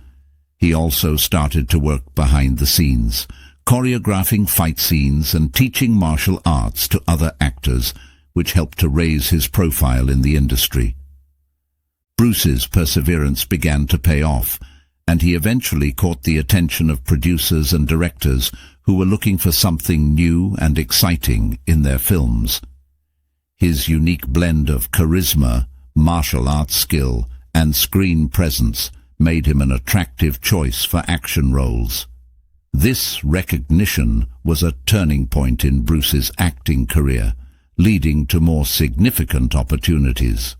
He also started to work behind the scenes, choreographing fight scenes and teaching martial arts to other actors, which helped to raise his profile in the industry. Bruce's perseverance began to pay off, and he eventually caught the attention of producers and directors who were looking for something new and exciting in their films. His unique blend of charisma, martial arts skill, and screen presence made him an attractive choice for action roles. This recognition was a turning point in Bruce's acting career, leading to more significant opportunities.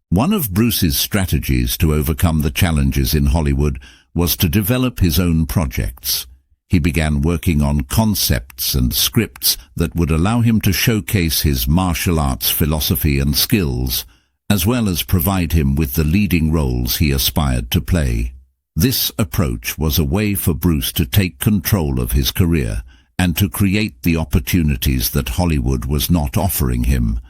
One of Bruce's strategies to overcome the challenges in Hollywood was to develop his own projects. He began working on concepts and scripts that would allow him to showcase his martial arts philosophy and skills, as well as provide him with the leading roles he aspired to play. This approach was a way for Bruce to take control of his career and to create the opportunities that Hollywood was not offering him.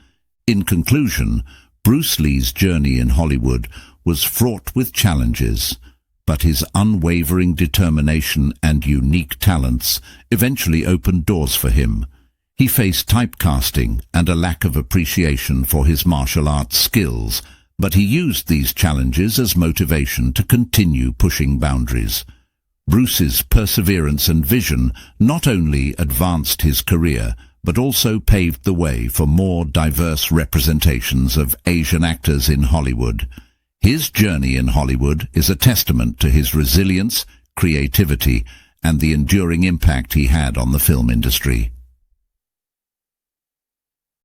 In conclusion, Bruce Lee's journey in Hollywood was fraught with challenges, but his unwavering determination and unique talents eventually opened doors for him. He faced typecasting and a lack of appreciation for his martial arts skills, but he used these challenges as motivation to continue pushing boundaries. Bruce's perseverance and vision not only advanced his career, but also paved the way for more diverse representations of Asian actors in Hollywood. His journey in Hollywood is a testament to his resilience, creativity, and the enduring impact he had on the film industry.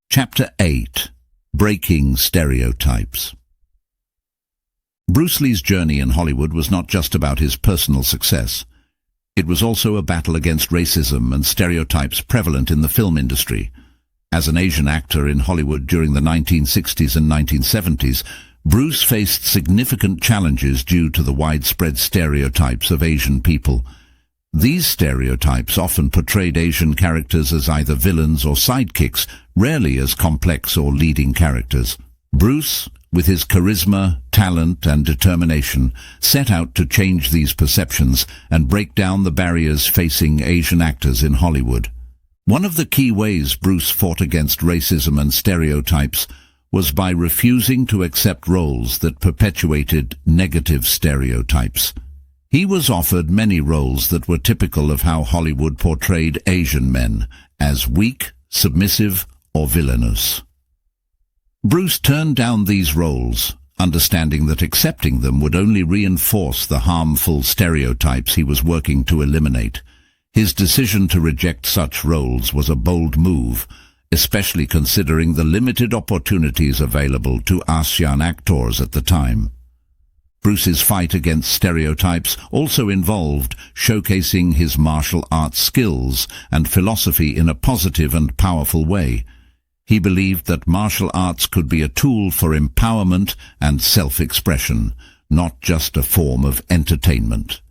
Chapter 8. Breaking Stereotypes. Bruce Lee's journey in Hollywood was not just about his personal success. It was also a battle against racism and stereotypes prevalent in the film industry. As an Asian actor in Hollywood during the 1960s and 1970s, Bruce faced significant challenges due to the widespread stereotypes of Asian people. These stereotypes often portrayed Asian characters as either villains or sidekicks, rarely as complex or leading characters. Bruce, with his charisma, talent, and determination, set out to change these perceptions and break down the barriers facing Asian actors in Hollywood. One of the key ways Bruce fought against racism and stereotypes was by refusing to accept roles that perpetuated negative stereotypes. He was offered many roles that were typical of how Hollywood portrayed Asian men, as weak, submissive, or villainous. Bruce turned down these roles, understanding that accepting them would only reinforce the harmful stereotypes he was working to eliminate. His decision to reject such roles was a bold move, especially considering the limited opportunities available to Asian actors at the time. Bruce's fight against stereotypes also involved showcasing his martial arts skills and philosophy in a positive and powerful way. He believed that martial arts could be a tool for empowerment and self-expression, not just a form of entertainment.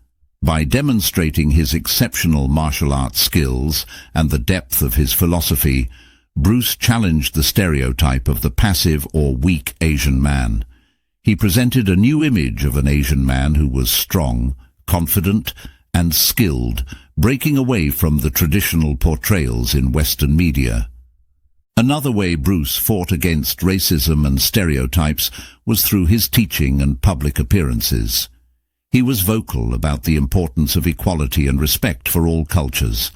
By demonstrating his exceptional martial arts skills and the depth of his philosophy, Bruce challenged the stereotype of the passive or weak Asian man. He presented a new image of an Asian man who was strong, confident, and skilled, breaking away from the traditional portrayals in Western media. Another way Bruce fought against racism and stereotypes was through his teaching and public appearances. He was vocal about the importance of equality and respect for all cultures.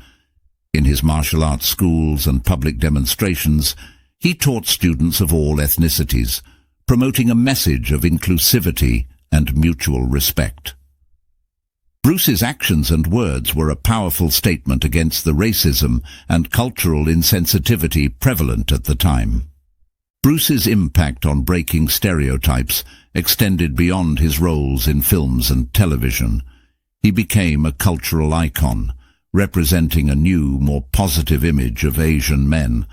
In his martial arts schools and public demonstrations, he taught students of all ethnicities, promoting a message of inclusivity and mutual respect. Bruce's actions and words were a powerful statement against the racism and cultural insensitivity prevalent at the time. Bruce's impact on breaking stereotypes extended beyond his roles in films and television. He became a cultural icon, representing a new, more positive image of Asian men.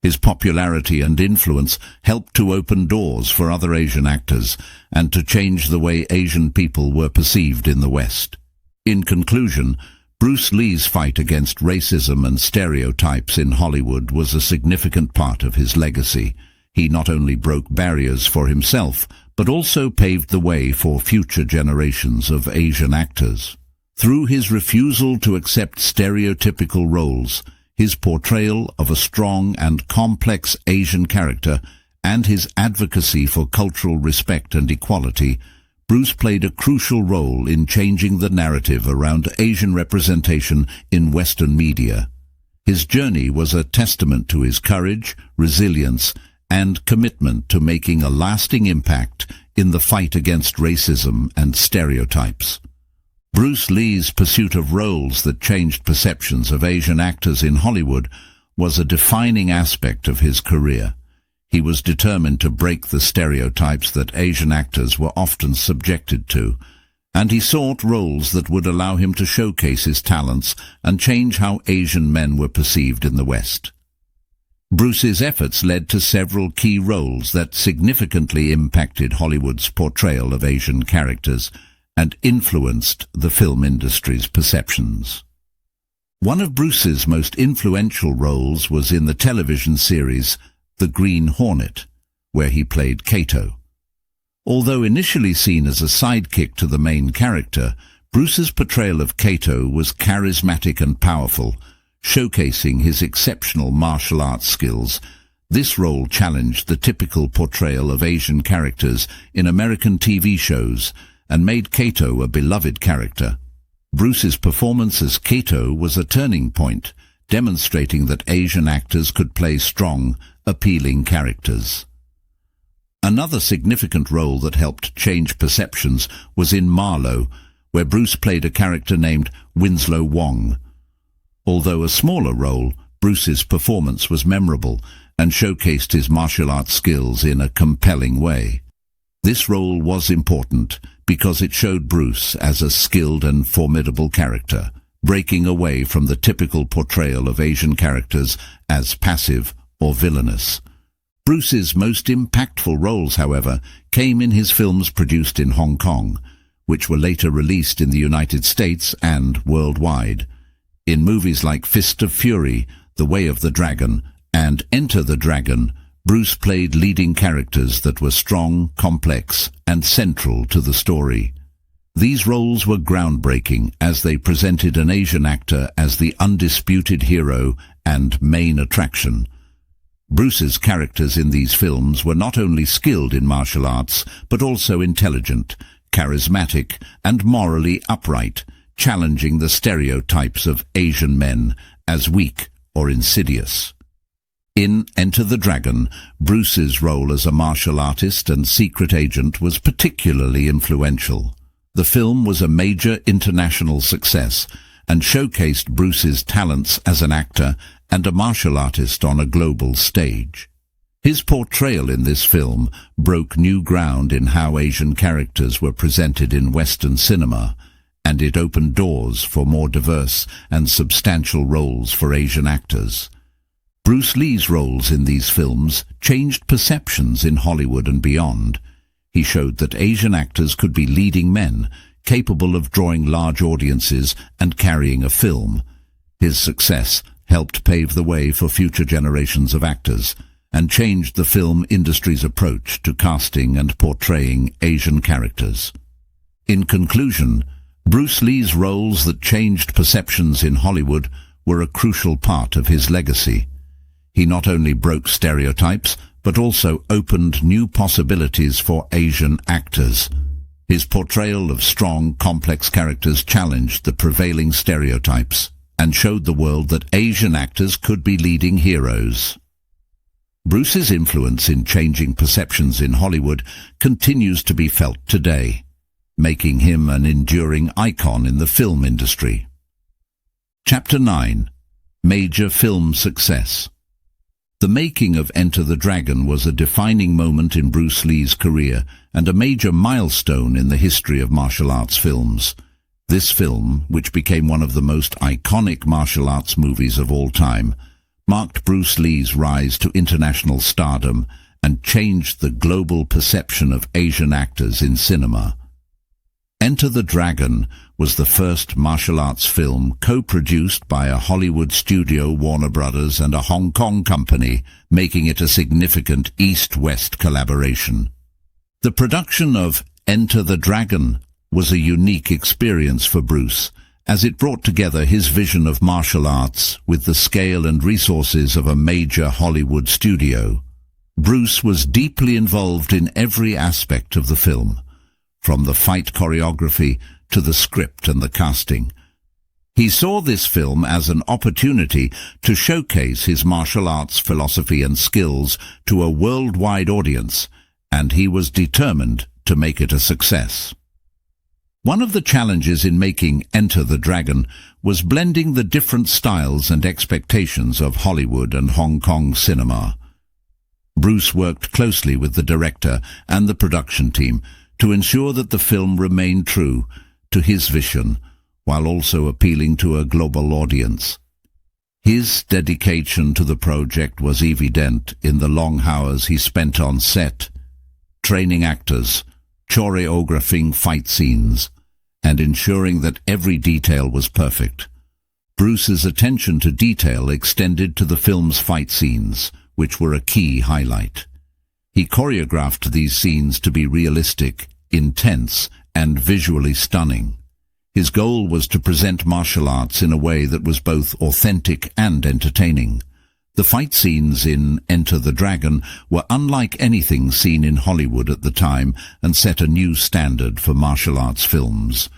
His popularity and influence helped to open doors for other Asian actors and to change the way Asian people were perceived in the West. In conclusion, Bruce Lee's fight against racism and stereotypes in Hollywood was a significant part of his legacy. He not only broke barriers for himself, but also paved the way for future generations of Asian actors. Through his refusal to accept stereotypical roles, his portrayal of a strong and complex Asian character, and his advocacy for cultural respect and equality, Bruce played a crucial role in changing the narrative around Asian representation in Western media. His journey was a testament to his courage, resilience, and commitment to making a lasting impact in the fight against racism and stereotypes. Bruce Lee's pursuit of roles that changed perceptions of Asian actors in Hollywood was a defining aspect of his career. He was determined to break the stereotypes that Asian actors were often subjected to, and he sought roles that would allow him to showcase his talents and change how Asian men were perceived in the West. Bruce's efforts led to several key roles that significantly impacted Hollywood's portrayal of Asian characters and influenced the film industry's perceptions. One of Bruce's most influential roles was in the television series The Green Hornet, where he played Kato. Although initially seen as a sidekick to the main character, Bruce's portrayal of Kato was charismatic and powerful, showcasing his exceptional martial arts skills. This role challenged the typical portrayal of Asian characters in American TV shows and made Kato a beloved character. Bruce's performance as Kato was a turning point, demonstrating that Asian actors could play strong, appealing characters. Another significant role that helped change perceptions was in Marlowe, where Bruce played a character named Winslow Wong. Although a smaller role, Bruce's performance was memorable and showcased his martial arts skills in a compelling way. This role was important because it showed Bruce as a skilled and formidable character, breaking away from the typical portrayal of Asian characters as passive or villainous. Bruce's most impactful roles, however, came in his films produced in Hong Kong, which were later released in the United States and worldwide. In movies like Fist of Fury, The Way of the Dragon, and Enter the Dragon, Bruce played leading characters that were strong, complex, and central to the story. These roles were groundbreaking as they presented an Asian actor as the undisputed hero and main attraction. Bruce's characters in these films were not only skilled in martial arts, but also intelligent, charismatic, and morally upright, challenging the stereotypes of Asian men as weak or insidious. In Enter the Dragon, Bruce's role as a martial artist and secret agent was particularly influential. The film was a major international success and showcased Bruce's talents as an actor and a martial artist on a global stage. His portrayal in this film broke new ground in how Asian characters were presented in Western cinema, and it opened doors for more diverse and substantial roles for Asian actors. Bruce Lee's roles in these films changed perceptions in Hollywood and beyond. He showed that Asian actors could be leading men, capable of drawing large audiences and carrying a film. His success helped pave the way for future generations of actors, and changed the film industry's approach to casting and portraying Asian characters. In conclusion, Bruce Lee's roles that changed perceptions in Hollywood were a crucial part of his legacy. He not only broke stereotypes, but also opened new possibilities for Asian actors. His portrayal of strong, complex characters challenged the prevailing stereotypes and showed the world that Asian actors could be leading heroes. Bruce's influence in changing perceptions in Hollywood continues to be felt today, making him an enduring icon in the film industry. Chapter 9. Major Film Success. The making of Enter the Dragon was a defining moment in Bruce Lee's career and a major milestone in the history of martial arts films. This film, which became one of the most iconic martial arts movies of all time, marked Bruce Lee's rise to international stardom and changed the global perception of Asian actors in cinema. Enter the Dragon was the first martial arts film co-produced by a Hollywood studio, Warner Brothers, and a Hong Kong company, making it a significant East-West collaboration. The production of Enter the Dragon was a unique experience for Bruce, as it brought together his vision of martial arts with the scale and resources of a major Hollywood studio. Bruce was deeply involved in every aspect of the film, from the fight choreography to the script and the casting. He saw this film as an opportunity to showcase his martial arts philosophy and skills to a worldwide audience, and he was determined to make it a success. One of the challenges in making Enter the Dragon was blending the different styles and expectations of Hollywood and Hong Kong cinema. Bruce worked closely with the director and the production team to ensure that the film remained true to his vision, while also appealing to a global audience. His dedication to the project was evident in the long hours he spent on set, training actors, choreographing fight scenes, and ensuring that every detail was perfect. Bruce's attention to detail extended to the film's fight scenes, which were a key highlight. He choreographed these scenes to be realistic, intense, and visually stunning. His goal was to present martial arts in a way that was both authentic and entertaining. The fight scenes in Enter the Dragon were unlike anything seen in Hollywood at the time and set a new standard for martial arts films.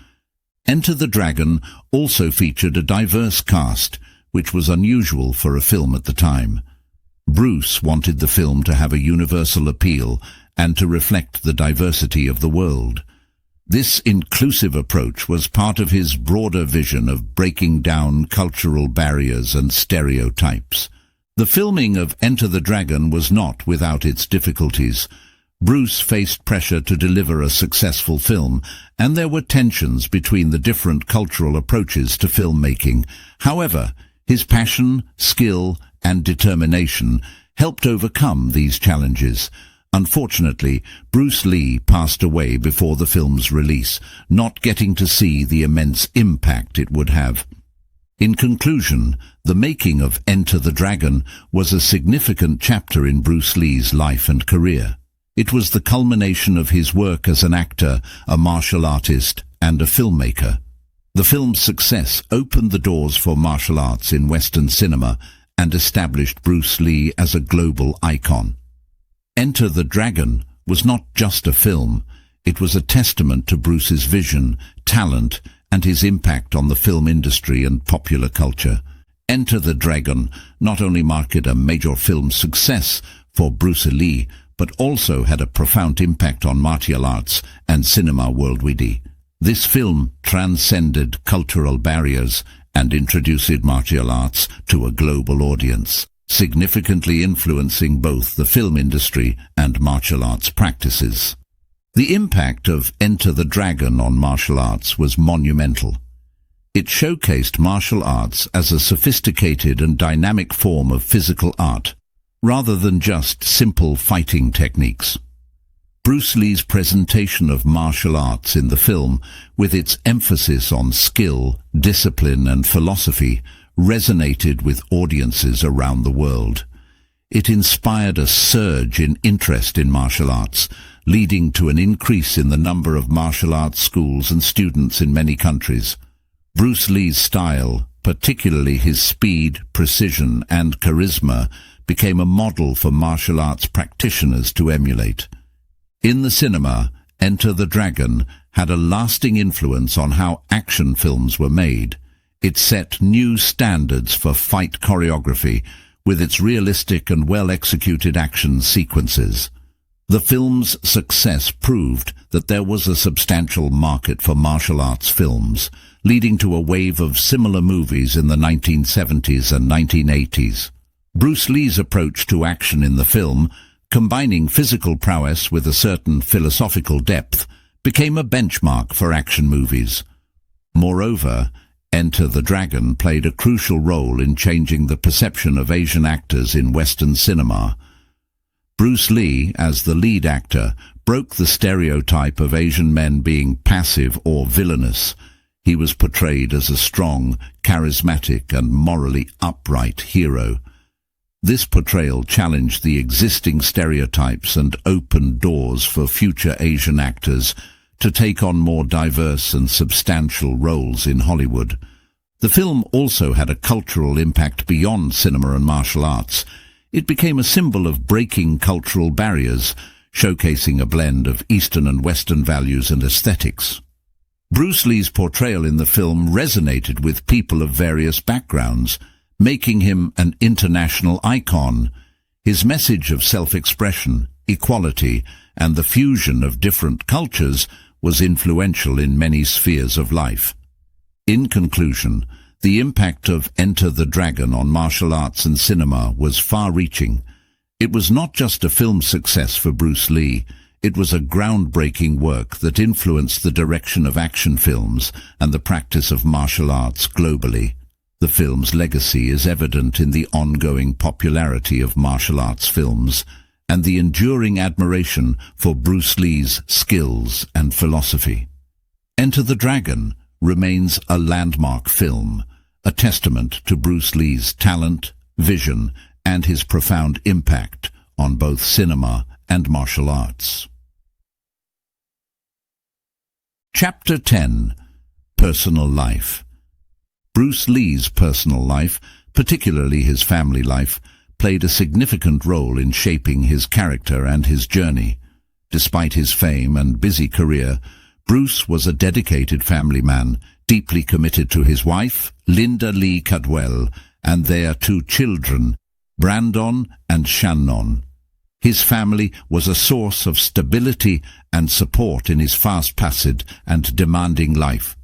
Enter the Dragon also featured a diverse cast, which was unusual for a film at the time. Bruce wanted the film to have a universal appeal and to reflect the diversity of the world. This inclusive approach was part of his broader vision of breaking down cultural barriers and stereotypes. The filming of Enter the Dragon was not without its difficulties. Bruce faced pressure to deliver a successful film, and there were tensions between the different cultural approaches to filmmaking. However, his passion, skill, and determination helped overcome these challenges. Unfortunately, Bruce Lee passed away before the film's release, not getting to see the immense impact it would have. In conclusion, the making of Enter the Dragon was a significant chapter in Bruce Lee's life and career. It was the culmination of his work as an actor, a martial artist, and a filmmaker. The film's success opened the doors for martial arts in Western cinema and established Bruce Lee as a global icon. Enter the Dragon was not just a film, it was a testament to Bruce's vision, talent, and his impact on the film industry and popular culture. Enter the Dragon not only marked a major film success for Bruce Lee, but also had a profound impact on martial arts and cinema worldwide. This film transcended cultural barriers and introduced martial arts to a global audience, significantly influencing both the film industry and martial arts practices. The impact of Enter the Dragon on martial arts was monumental. It showcased martial arts as a sophisticated and dynamic form of physical art, rather than just simple fighting techniques. Bruce Lee's presentation of martial arts in the film, with its emphasis on skill, discipline, and philosophy, resonated with audiences around the world. It inspired a surge in interest in martial arts, leading to an increase in the number of martial arts schools and students in many countries. Bruce Lee's style, particularly his speed, precision, and charisma, became a model for martial arts practitioners to emulate. In the cinema, Enter the Dragon had a lasting influence on how action films were made. It set new standards for fight choreography with its realistic and well-executed action sequences. The film's success proved that there was a substantial market for martial arts films, leading to a wave of similar movies in the 1970s and 1980s. Bruce Lee's approach to action in the film, combining physical prowess with a certain philosophical depth, became a benchmark for action movies. Moreover, Enter the Dragon played a crucial role in changing the perception of Asian actors in Western cinema. Bruce Lee, as the lead actor, broke the stereotype of Asian men being passive or villainous. He was portrayed as a strong, charismatic, and morally upright hero. This portrayal challenged the existing stereotypes and opened doors for future Asian actors to take on more diverse and substantial roles in Hollywood. The film also had a cultural impact beyond cinema and martial arts. It became a symbol of breaking cultural barriers, showcasing a blend of Eastern and Western values and aesthetics. Bruce Lee's portrayal in the film resonated with people of various backgrounds, making him an international icon. His message of self-expression, equality, and the fusion of different cultures was influential in many spheres of life. In conclusion, the impact of Enter the Dragon on martial arts and cinema was far-reaching. It was not just a film success for Bruce Lee, it was a groundbreaking work that influenced the direction of action films and the practice of martial arts globally. The film's legacy is evident in the ongoing popularity of martial arts films and the enduring admiration for Bruce Lee's skills and philosophy. Enter the Dragon remains a landmark film, a testament to Bruce Lee's talent, vision, and his profound impact on both cinema and martial arts. Chapter 10. Personal Life. Bruce Lee's personal life, particularly his family life, played a significant role in shaping his character and his journey. Despite his fame and busy career, Bruce was a dedicated family man, deeply committed to his wife, Linda Lee Cadwell, and their 2 children, Brandon and Shannon. His family was a source of stability and support in his fast-paced and demanding life.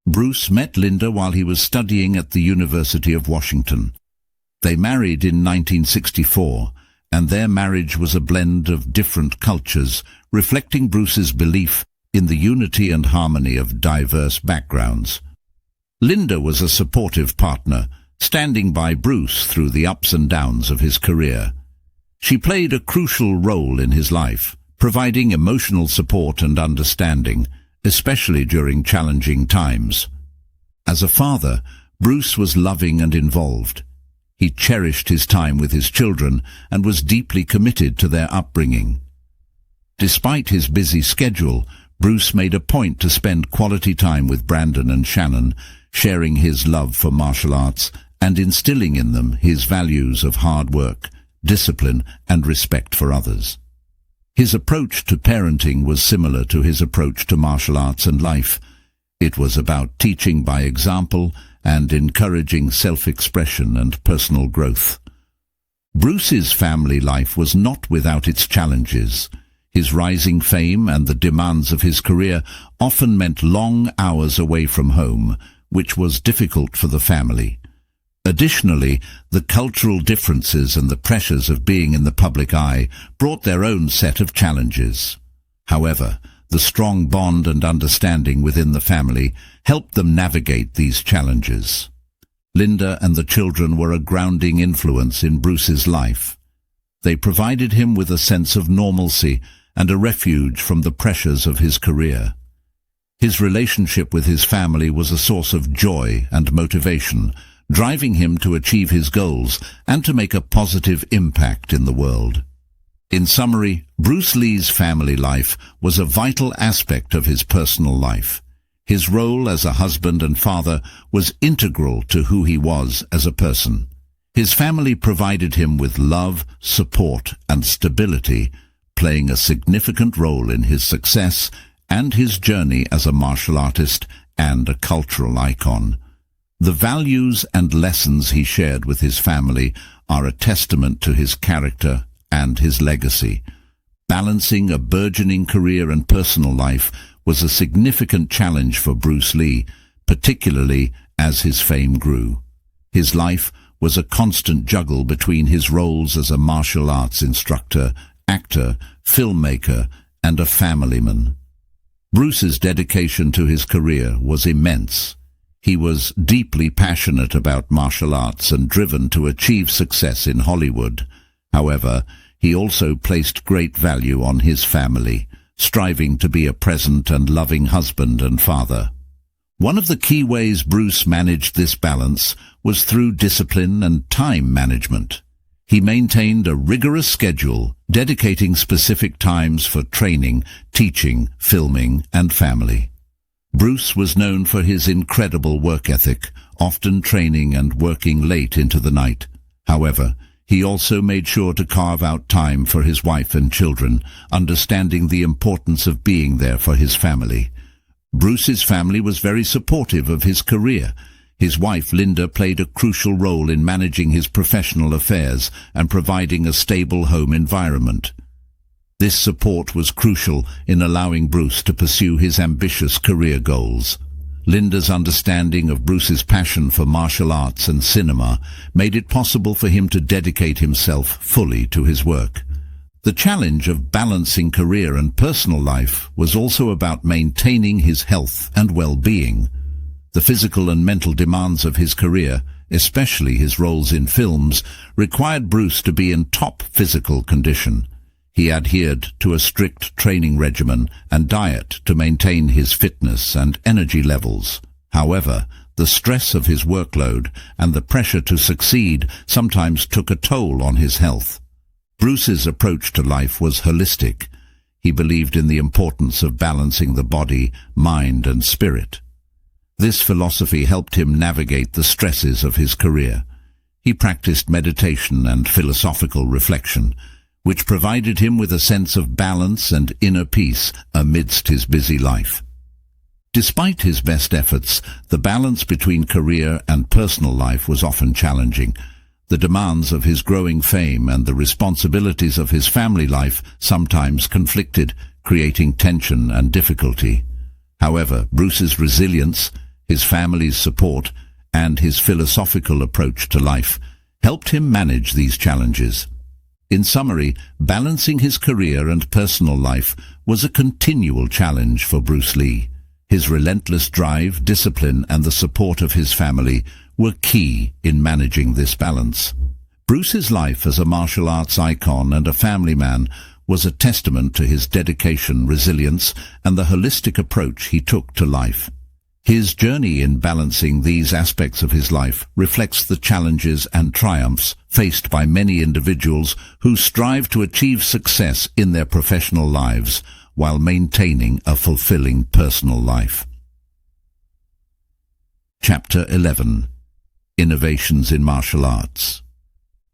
Bruce met Linda while he was studying at the University of Washington. They married in 1964, and their marriage was a blend of different cultures, reflecting Bruce's belief in the unity and harmony of diverse backgrounds. Linda was a supportive partner, standing by Bruce through the ups and downs of his career. She played a crucial role in his life, providing emotional support and understanding, especially during challenging times. As a father, Bruce was loving and involved. He cherished his time with his children and was deeply committed to their upbringing. Despite his busy schedule, Bruce made a point to spend quality time with Brandon and Shannon, sharing his love for martial arts and instilling in them his values of hard work, discipline, and respect for others. His approach to parenting was similar to his approach to martial arts and life. It was about teaching by example and encouraging self-expression and personal growth. Bruce's family life was not without its challenges. His rising fame and the demands of his career often meant long hours away from home, which was difficult for the family. Additionally, the cultural differences and the pressures of being in the public eye brought their own set of challenges. However, the strong bond and understanding within the family helped them navigate these challenges. Linda and the children were a grounding influence in Bruce's life. They provided him with a sense of normalcy and a refuge from the pressures of his career. His relationship with his family was a source of joy and motivation, driving him to achieve his goals and to make a positive impact in the world. In summary, Bruce Lee's family life was a vital aspect of his personal life. His role as a husband and father was integral to who he was as a person. His family provided him with love, support, and stability, playing a significant role in his success and his journey as a martial artist and a cultural icon. The values and lessons he shared with his family are a testament to his character and his legacy. Balancing a burgeoning career and personal life was a significant challenge for Bruce Lee, particularly as his fame grew. His life was a constant juggle between his roles as a martial arts instructor, actor, filmmaker, and a family man. Bruce's dedication to his career was immense. He was deeply passionate about martial arts and driven to achieve success in Hollywood. However, he also placed great value on his family, striving to be a present and loving husband and father. One of the key ways Bruce managed this balance was through discipline and time management. He maintained a rigorous schedule, dedicating specific times for training, teaching, filming, and family. Bruce was known for his incredible work ethic, often training and working late into the night. However, he also made sure to carve out time for his wife and children, understanding the importance of being there for his family. Bruce's family was very supportive of his career. His wife, Linda, played a crucial role in managing his professional affairs and providing a stable home environment. This support was crucial in allowing Bruce to pursue his ambitious career goals. Linda's understanding of Bruce's passion for martial arts and cinema made it possible for him to dedicate himself fully to his work. The challenge of balancing career and personal life was also about maintaining his health and well-being. The physical and mental demands of his career, especially his roles in films, required Bruce to be in top physical condition. He adhered to a strict training regimen and diet to maintain his fitness and energy levels. However, the stress of his workload and the pressure to succeed sometimes took a toll on his health. Bruce's approach to life was holistic. He believed in the importance of balancing the body, mind, and spirit. This philosophy helped him navigate the stresses of his career. He practiced meditation and philosophical reflection, which provided him with a sense of balance and inner peace amidst his busy life. Despite his best efforts, the balance between career and personal life was often challenging. The demands of his growing fame and the responsibilities of his family life sometimes conflicted, creating tension and difficulty. However, Bruce's resilience, his family's support, and his philosophical approach to life helped him manage these challenges. In summary, balancing his career and personal life was a continual challenge for Bruce Lee. His relentless drive, discipline, and the support of his family were key in managing this balance. Bruce's life as a martial arts icon and a family man was a testament to his dedication, resilience, and the holistic approach he took to life. His journey in balancing these aspects of his life reflects the challenges and triumphs faced by many individuals who strive to achieve success in their professional lives while maintaining a fulfilling personal life. Chapter 11. Innovations in Martial Arts.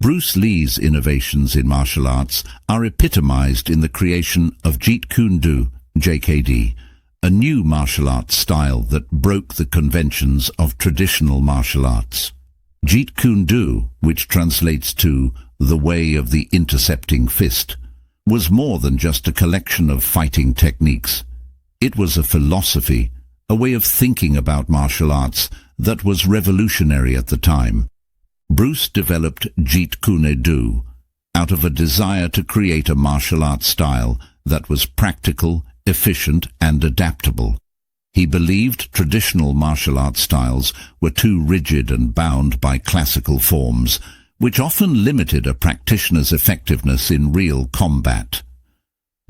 Bruce Lee's innovations in martial arts are epitomized in the creation of Jeet Kune Do, JKD, a new martial arts style that broke the conventions of traditional martial arts. Jeet Kune Do, which translates to the way of the intercepting fist, was more than just a collection of fighting techniques. It was a philosophy, a way of thinking about martial arts that was revolutionary at the time. Bruce developed Jeet Kune Do out of a desire to create a martial arts style that was practical, efficient, and adaptable. He believed traditional martial arts styles were too rigid and bound by classical forms, which often limited a practitioner's effectiveness in real combat.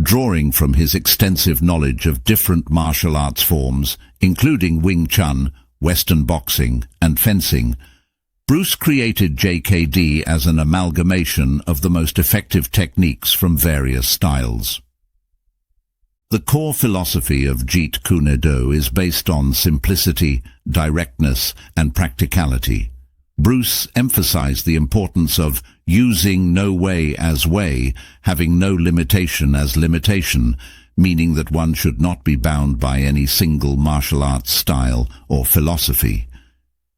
Drawing from his extensive knowledge of different martial arts forms, including Wing Chun, Western boxing, and fencing, Bruce created JKD as an amalgamation of the most effective techniques from various styles. The core philosophy of Jeet Kune Do is based on simplicity, directness, and practicality. Bruce emphasized the importance of using no way as way, having no limitation as limitation, meaning that one should not be bound by any single martial arts style or philosophy.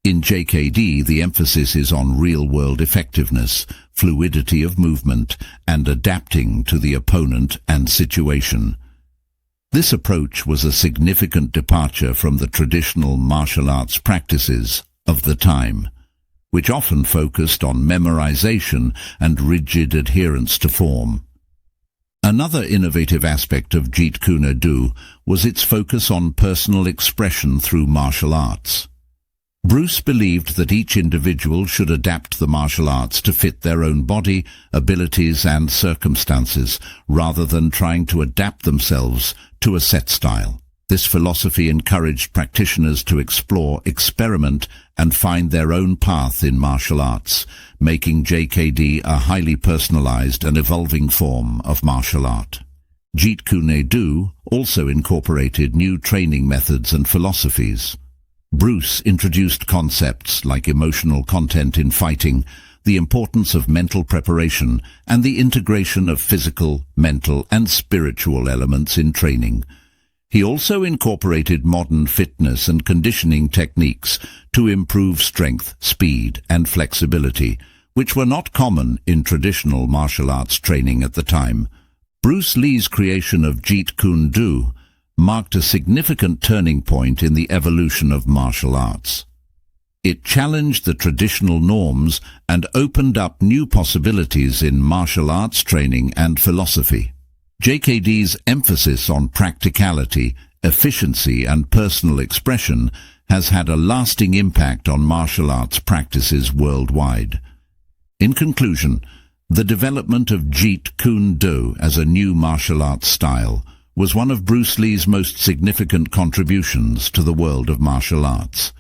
In JKD, the emphasis is on real-world effectiveness, fluidity of movement, and adapting to the opponent and situation. This approach was a significant departure from the traditional martial arts practices of the time, which often focused on memorization and rigid adherence to form. Another innovative aspect of Jeet Kune Do was its focus on personal expression through martial arts. Bruce believed that each individual should adapt the martial arts to fit their own body, abilities, and circumstances, rather than trying to adapt themselves to a set style. This philosophy encouraged practitioners to explore, experiment, and find their own path in martial arts, making JKD a highly personalized and evolving form of martial art. Jeet Kune Do also incorporated new training methods and philosophies. Bruce introduced concepts like emotional content in fighting, the importance of mental preparation, and the integration of physical, mental, and spiritual elements in training. He also incorporated modern fitness and conditioning techniques to improve strength, speed, and flexibility, which were not common in traditional martial arts training at the time. Bruce Lee's creation of Jeet Kune Do marked a significant turning point in the evolution of martial arts. It challenged the traditional norms and opened up new possibilities in martial arts training and philosophy. JKD's emphasis on practicality, efficiency, and personal expression has had a lasting impact on martial arts practices worldwide. In conclusion, the development of Jeet Kune Do as a new martial arts style was one of Bruce Lee's most significant contributions to the world of martial arts.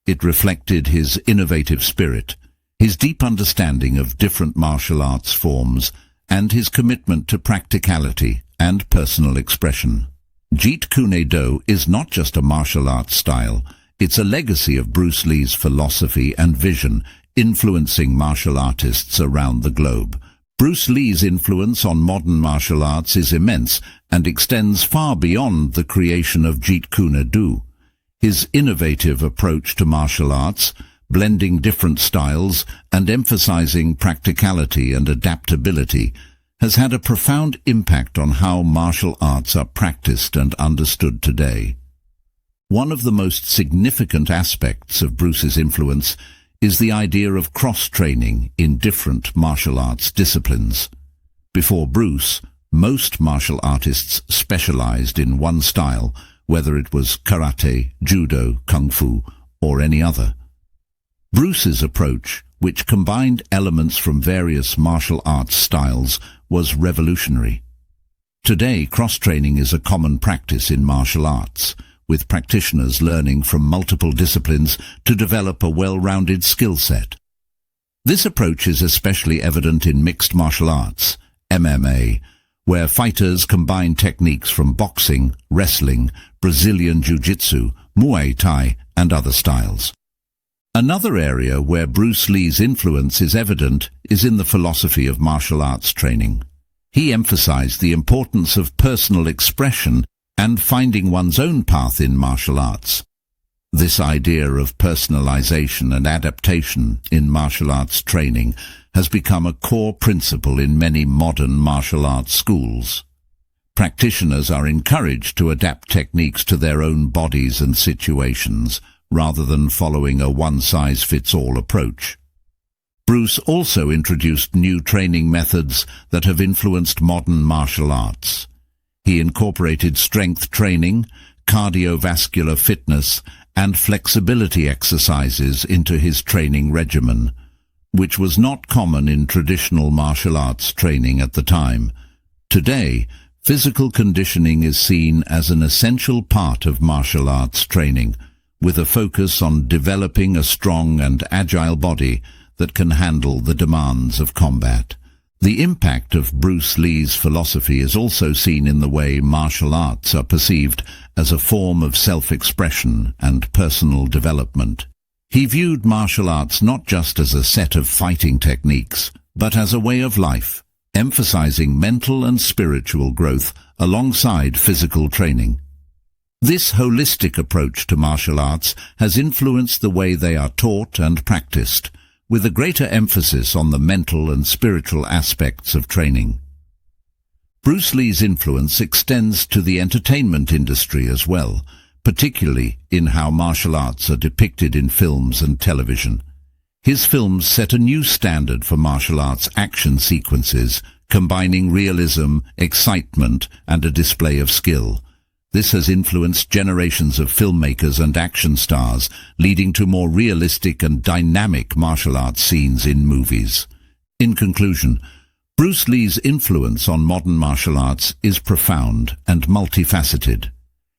It reflected his innovative spirit, his deep understanding of different martial arts forms, and his commitment to practicality and personal expression. Jeet Kune Do is not just a martial arts style, it's a legacy of Bruce Lee's philosophy and vision, influencing martial artists around the globe. Bruce Lee's influence on modern martial arts is immense and extends far beyond the creation of Jeet Kune Do. His innovative approach to martial arts, blending different styles and emphasizing practicality and adaptability, has had a profound impact on how martial arts are practiced and understood today. One of the most significant aspects of Bruce's influence is the idea of cross-training in different martial arts disciplines. Before Bruce, most martial artists specialized in one style, whether it was karate, judo, kung fu, or any other. Bruce's approach, which combined elements from various martial arts styles, was revolutionary. Today, cross-training is a common practice in martial arts, with practitioners learning from multiple disciplines to develop a well-rounded skill set. This approach is especially evident in mixed martial arts, MMA, where fighters combine techniques from boxing, wrestling, Brazilian Jiu-Jitsu, Muay Thai, and other styles. Another area where Bruce Lee's influence is evident is in the philosophy of martial arts training. He emphasized the importance of personal expression and finding one's own path in martial arts. This idea of personalization and adaptation in martial arts training has become a core principle in many modern martial arts schools. Practitioners are encouraged to adapt techniques to their own bodies and situations, rather than following a one-size-fits-all approach. Bruce also introduced new training methods that have influenced modern martial arts. He incorporated strength training, cardiovascular fitness, and flexibility exercises into his training regimen, which was not common in traditional martial arts training at the time. Today, physical conditioning is seen as an essential part of martial arts training, with a focus on developing a strong and agile body that can handle the demands of combat. The impact of Bruce Lee's philosophy is also seen in the way martial arts are perceived as a form of self-expression and personal development. He viewed martial arts not just as a set of fighting techniques, but as a way of life, emphasizing mental and spiritual growth alongside physical training. This holistic approach to martial arts has influenced the way they are taught and practiced, with a greater emphasis on the mental and spiritual aspects of training. Bruce Lee's influence extends to the entertainment industry as well, particularly in how martial arts are depicted in films and television. His films set a new standard for martial arts action sequences, combining realism, excitement, and a display of skill. This has influenced generations of filmmakers and action stars, leading to more realistic and dynamic martial arts scenes in movies. In conclusion, Bruce Lee's influence on modern martial arts is profound and multifaceted.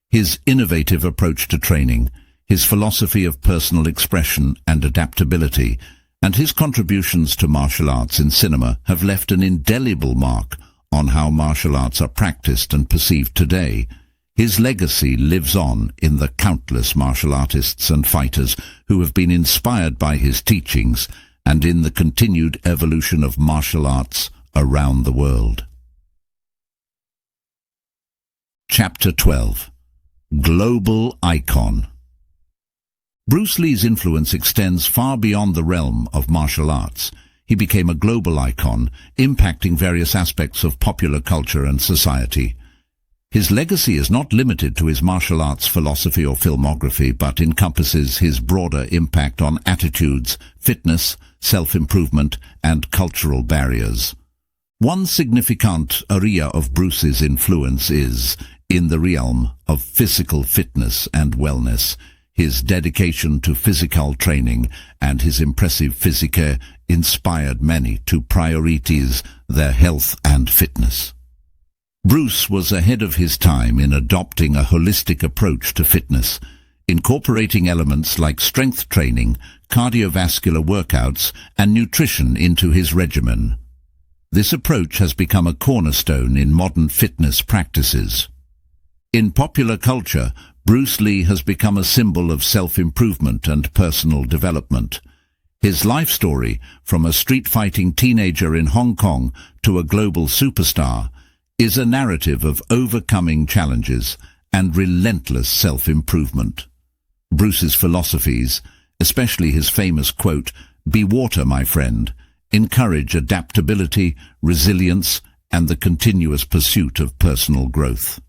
His innovative approach to training, his philosophy of personal expression and adaptability, and his contributions to martial arts in cinema have left an indelible mark on how martial arts are practiced and perceived today. His legacy lives on in the countless martial artists and fighters who have been inspired by his teachings and in the continued evolution of martial arts around the world. Chapter 12. Global Icon. Bruce Lee's influence extends far beyond the realm of martial arts. He became a global icon, impacting various aspects of popular culture and society. His legacy is not limited to his martial arts philosophy or filmography, but encompasses his broader impact on attitudes, fitness, self-improvement, and cultural barriers. One significant area of Bruce's influence is in the realm of physical fitness and wellness. His dedication to physical training and his impressive physique inspired many to prioritize their health and fitness. Bruce was ahead of his time in adopting a holistic approach to fitness, incorporating elements like strength training, cardiovascular workouts, and nutrition into his regimen. This approach has become a cornerstone in modern fitness practices. In popular culture, Bruce Lee has become a symbol of self-improvement and personal development. His life story, from a street-fighting teenager in Hong Kong to a global superstar, is a narrative of overcoming challenges and relentless self-improvement. Bruce's philosophies, especially his famous quote, "Be water, my friend," encourage adaptability, resilience, and the continuous pursuit of personal growth.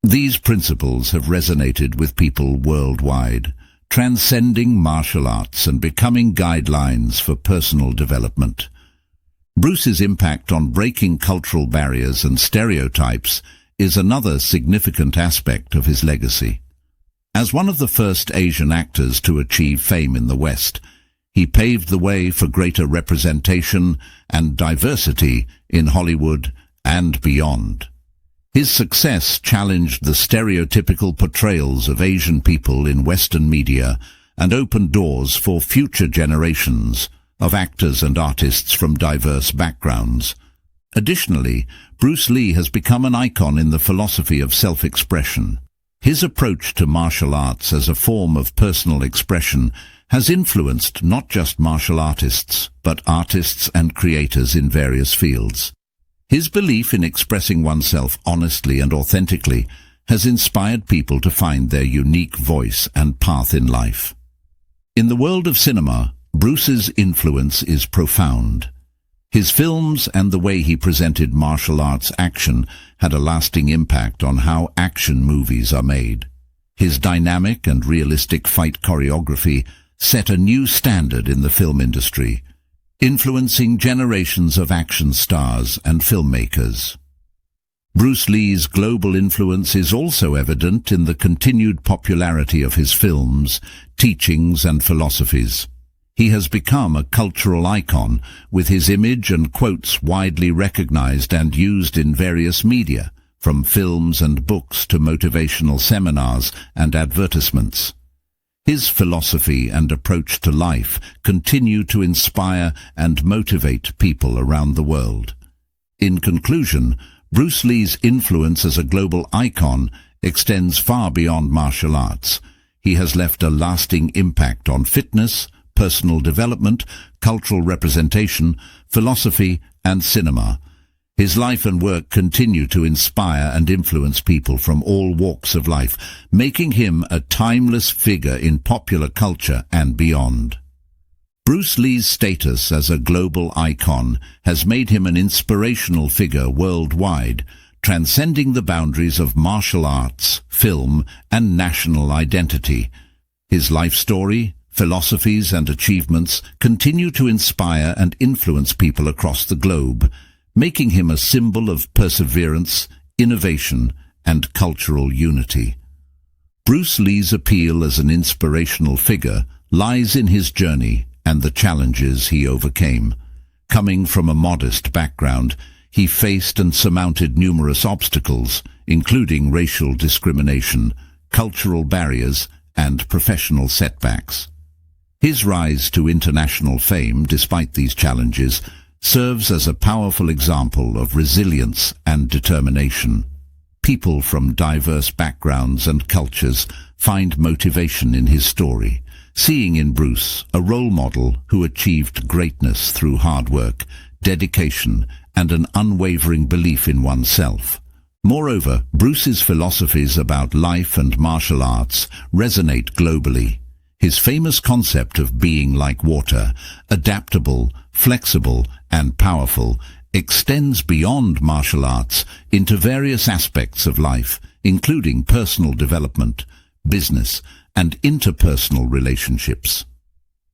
These principles have resonated with people worldwide, transcending martial arts and becoming guidelines for personal development. Bruce's impact on breaking cultural barriers and stereotypes is another significant aspect of his legacy. As one of the first Asian actors to achieve fame in the West, he paved the way for greater representation and diversity in Hollywood and beyond. His success challenged the stereotypical portrayals of Asian people in Western media and opened doors for future generations of actors and artists from diverse backgrounds. Additionally, Bruce Lee has become an icon in the philosophy of self-expression. His approach to martial arts as a form of personal expression has influenced not just martial artists, but artists and creators in various fields. His belief in expressing oneself honestly and authentically has inspired people to find their unique voice and path in life. In the world of cinema, Bruce's influence is profound. His films and the way he presented martial arts action had a lasting impact on how action movies are made. His dynamic and realistic fight choreography set a new standard in the film industry, influencing generations of action stars and filmmakers. Bruce Lee's global influence is also evident in the continued popularity of his films, teachings, and philosophies. He has become a cultural icon, with his image and quotes widely recognized and used in various media, from films and books to motivational seminars and advertisements. His philosophy and approach to life continue to inspire and motivate people around the world. In conclusion, Bruce Lee's influence as a global icon extends far beyond martial arts. He has left a lasting impact on fitness, personal development, cultural representation, philosophy, and cinema. His life and work continue to inspire and influence people from all walks of life, making him a timeless figure in popular culture and beyond. Bruce Lee's status as a global icon has made him an inspirational figure worldwide, transcending the boundaries of martial arts, film, and national identity. His life story, philosophies, and achievements continue to inspire and influence people across the globe, making him a symbol of perseverance, innovation, and cultural unity. Bruce Lee's appeal as an inspirational figure lies in his journey and the challenges he overcame. Coming from a modest background, he faced and surmounted numerous obstacles, including racial discrimination, cultural barriers, and professional setbacks. His rise to international fame, despite these challenges, serves as a powerful example of resilience and determination. People from diverse backgrounds and cultures find motivation in his story, seeing in Bruce a role model who achieved greatness through hard work, dedication, and an unwavering belief in oneself. Moreover, Bruce's philosophies about life and martial arts resonate globally. His famous concept of being like water, adaptable, flexible, and powerful, extends beyond martial arts into various aspects of life, including personal development, business, and interpersonal relationships.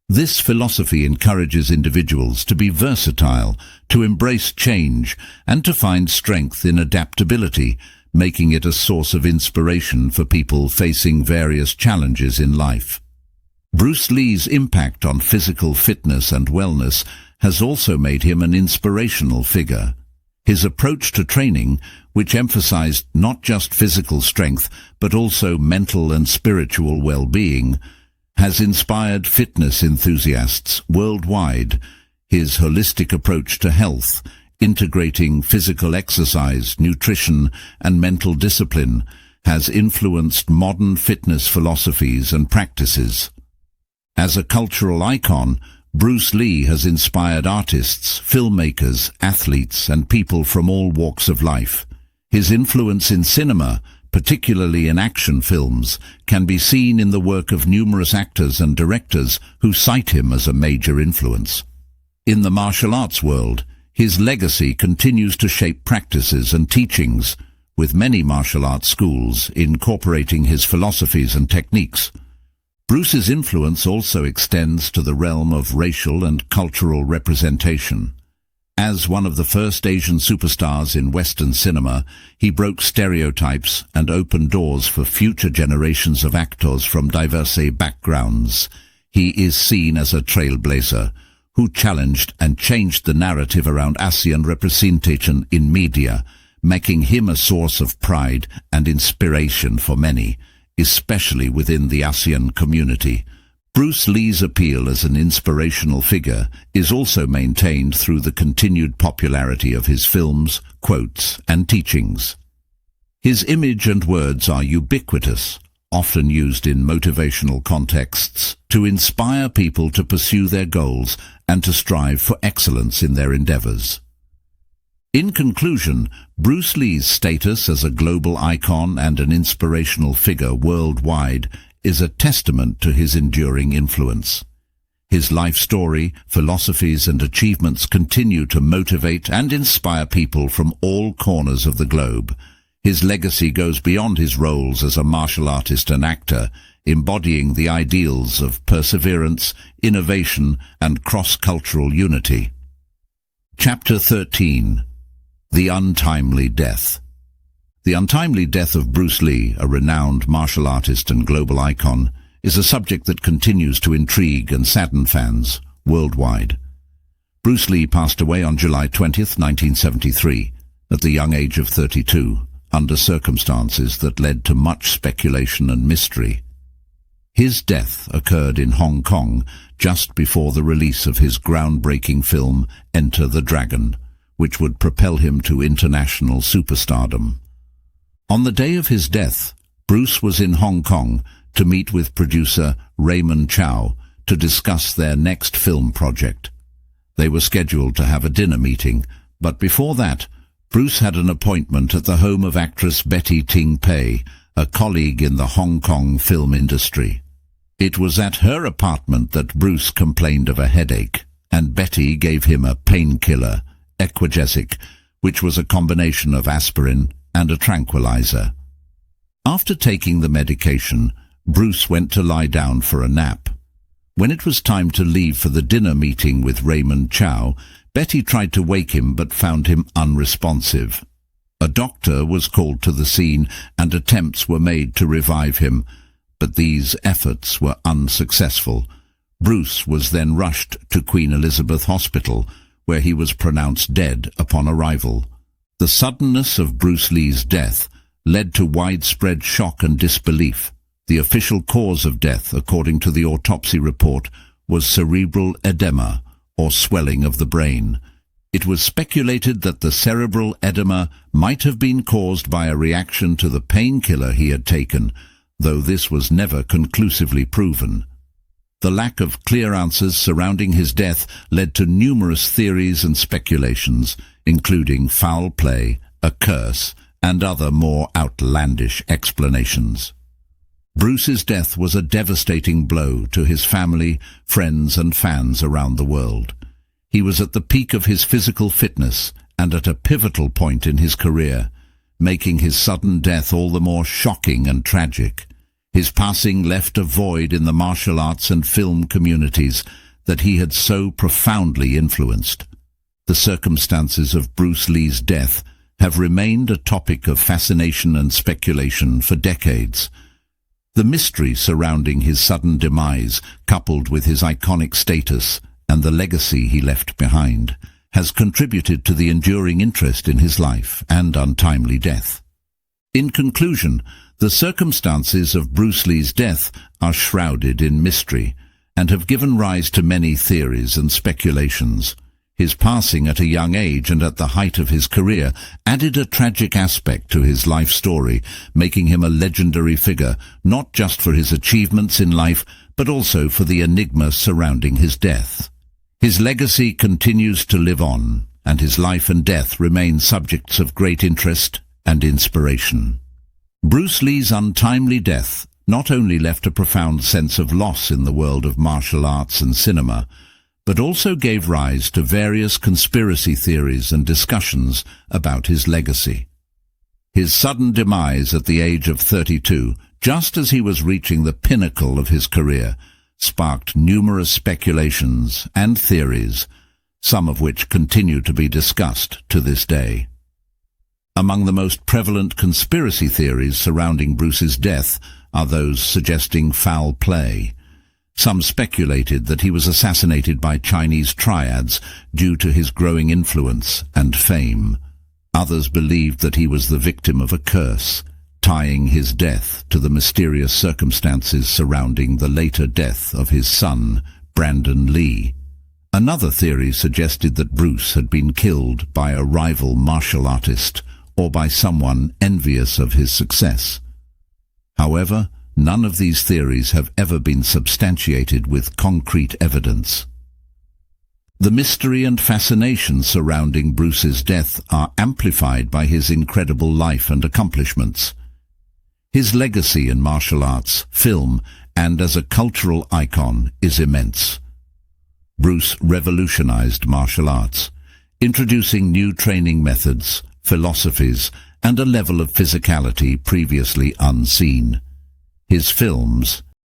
This philosophy encourages individuals to be versatile, to embrace change, and to find strength in adaptability, making it a source of inspiration for people facing various challenges in life. Bruce Lee's impact on physical fitness and wellness has also made him an inspirational figure. His approach to training, which emphasized not just physical strength but also mental and spiritual well-being, has inspired fitness enthusiasts worldwide. His holistic approach to health, integrating physical exercise, nutrition, and mental discipline, has influenced modern fitness philosophies and practices. As a cultural icon, Bruce Lee has inspired artists, filmmakers, athletes, and people from all walks of life. His influence in cinema, particularly in action films, can be seen in the work of numerous actors and directors who cite him as a major influence. In the martial arts world, his legacy continues to shape practices and teachings, with many martial arts schools incorporating his philosophies and techniques. Bruce's influence also extends to the realm of racial and cultural representation. As one of the first Asian superstars in Western cinema, he broke stereotypes and opened doors for future generations of actors from diverse backgrounds. He is seen as a trailblazer who challenged and changed the narrative around ASEAN representation in media, making him a source of pride and inspiration for many, especially within the ASEAN community. Bruce Lee's appeal as an inspirational figure is also maintained through the continued popularity of his films, quotes, and teachings. His image and words are ubiquitous, often used in motivational contexts to inspire people to pursue their goals and to strive for excellence in their endeavors. In conclusion, Bruce Lee's status as a global icon and an inspirational figure worldwide is a testament to his enduring influence. His life story, philosophies, and achievements continue to motivate and inspire people from all corners of the globe. His legacy goes beyond his roles as a martial artist and actor, embodying the ideals of perseverance, innovation, and cross-cultural unity. Chapter 13. The Untimely Death. The untimely death of Bruce Lee, a renowned martial artist and global icon, is a subject that continues to intrigue and sadden fans worldwide. Bruce Lee passed away on July 20, 1973, at the young age of 32, under circumstances that led to much speculation and mystery. His death occurred in Hong Kong just before the release of his groundbreaking film Enter the Dragon, which would propel him to international superstardom. On the day of his death, Bruce was in Hong Kong to meet with producer Raymond Chow to discuss their next film project. They were scheduled to have a dinner meeting, but before that, Bruce had an appointment at the home of actress Betty Ting Pei, a colleague in the Hong Kong film industry. It was at her apartment that Bruce complained of a headache, and Betty gave him a painkiller, Equagesic, which was a combination of aspirin and a tranquilizer. After taking the medication, Bruce went to lie down for a nap. When it was time to leave for the dinner meeting with Raymond Chow, Betty tried to wake him but found him unresponsive. A doctor was called to the scene and attempts were made to revive him, but these efforts were unsuccessful. Bruce was then rushed to Queen Elizabeth Hospital, where he was pronounced dead upon arrival. The suddenness of Bruce Lee's death led to widespread shock and disbelief. The official cause of death, according to the autopsy report, was cerebral edema, or swelling of the brain. It was speculated that the cerebral edema might have been caused by a reaction to the painkiller he had taken, though this was never conclusively proven. The lack of clear answers surrounding his death led to numerous theories and speculations, including foul play, a curse, and other more outlandish explanations. Bruce's death was a devastating blow to his family, friends, and fans around the world. He was at the peak of his physical fitness and at a pivotal point in his career, making his sudden death all the more shocking and tragic. His passing left a void in the martial arts and film communities that he had so profoundly influenced. The circumstances of Bruce Lee's death have remained a topic of fascination and speculation for decades. The mystery surrounding his sudden demise, coupled with his iconic status and the legacy he left behind, has contributed to the enduring interest in his life and untimely death. In conclusion, the circumstances of Bruce Lee's death are shrouded in mystery and have given rise to many theories and speculations. His passing at a young age and at the height of his career added a tragic aspect to his life story, making him a legendary figure, not just for his achievements in life, but also for the enigma surrounding his death. His legacy continues to live on, and his life and death remain subjects of great interest and inspiration. Bruce Lee's untimely death not only left a profound sense of loss in the world of martial arts and cinema, but also gave rise to various conspiracy theories and discussions about his legacy. His sudden demise at the age of 32, just as he was reaching the pinnacle of his career, sparked numerous speculations and theories, some of which continue to be discussed to this day. Among the most prevalent conspiracy theories surrounding Bruce's death are those suggesting foul play. Some speculated that he was assassinated by Chinese triads due to his growing influence and fame. Others believed that he was the victim of a curse, tying his death to the mysterious circumstances surrounding the later death of his son, Brandon Lee. Another theory suggested that Bruce had been killed by a rival martial artist or by someone envious of his success. However, none of these theories have ever been substantiated with concrete evidence. The mystery and fascination surrounding Bruce's death are amplified by his incredible life and accomplishments. His legacy in martial arts, film, and as a cultural icon is immense. Bruce revolutionized martial arts, introducing new training methods, philosophies, and a level of physicality previously unseen. His films,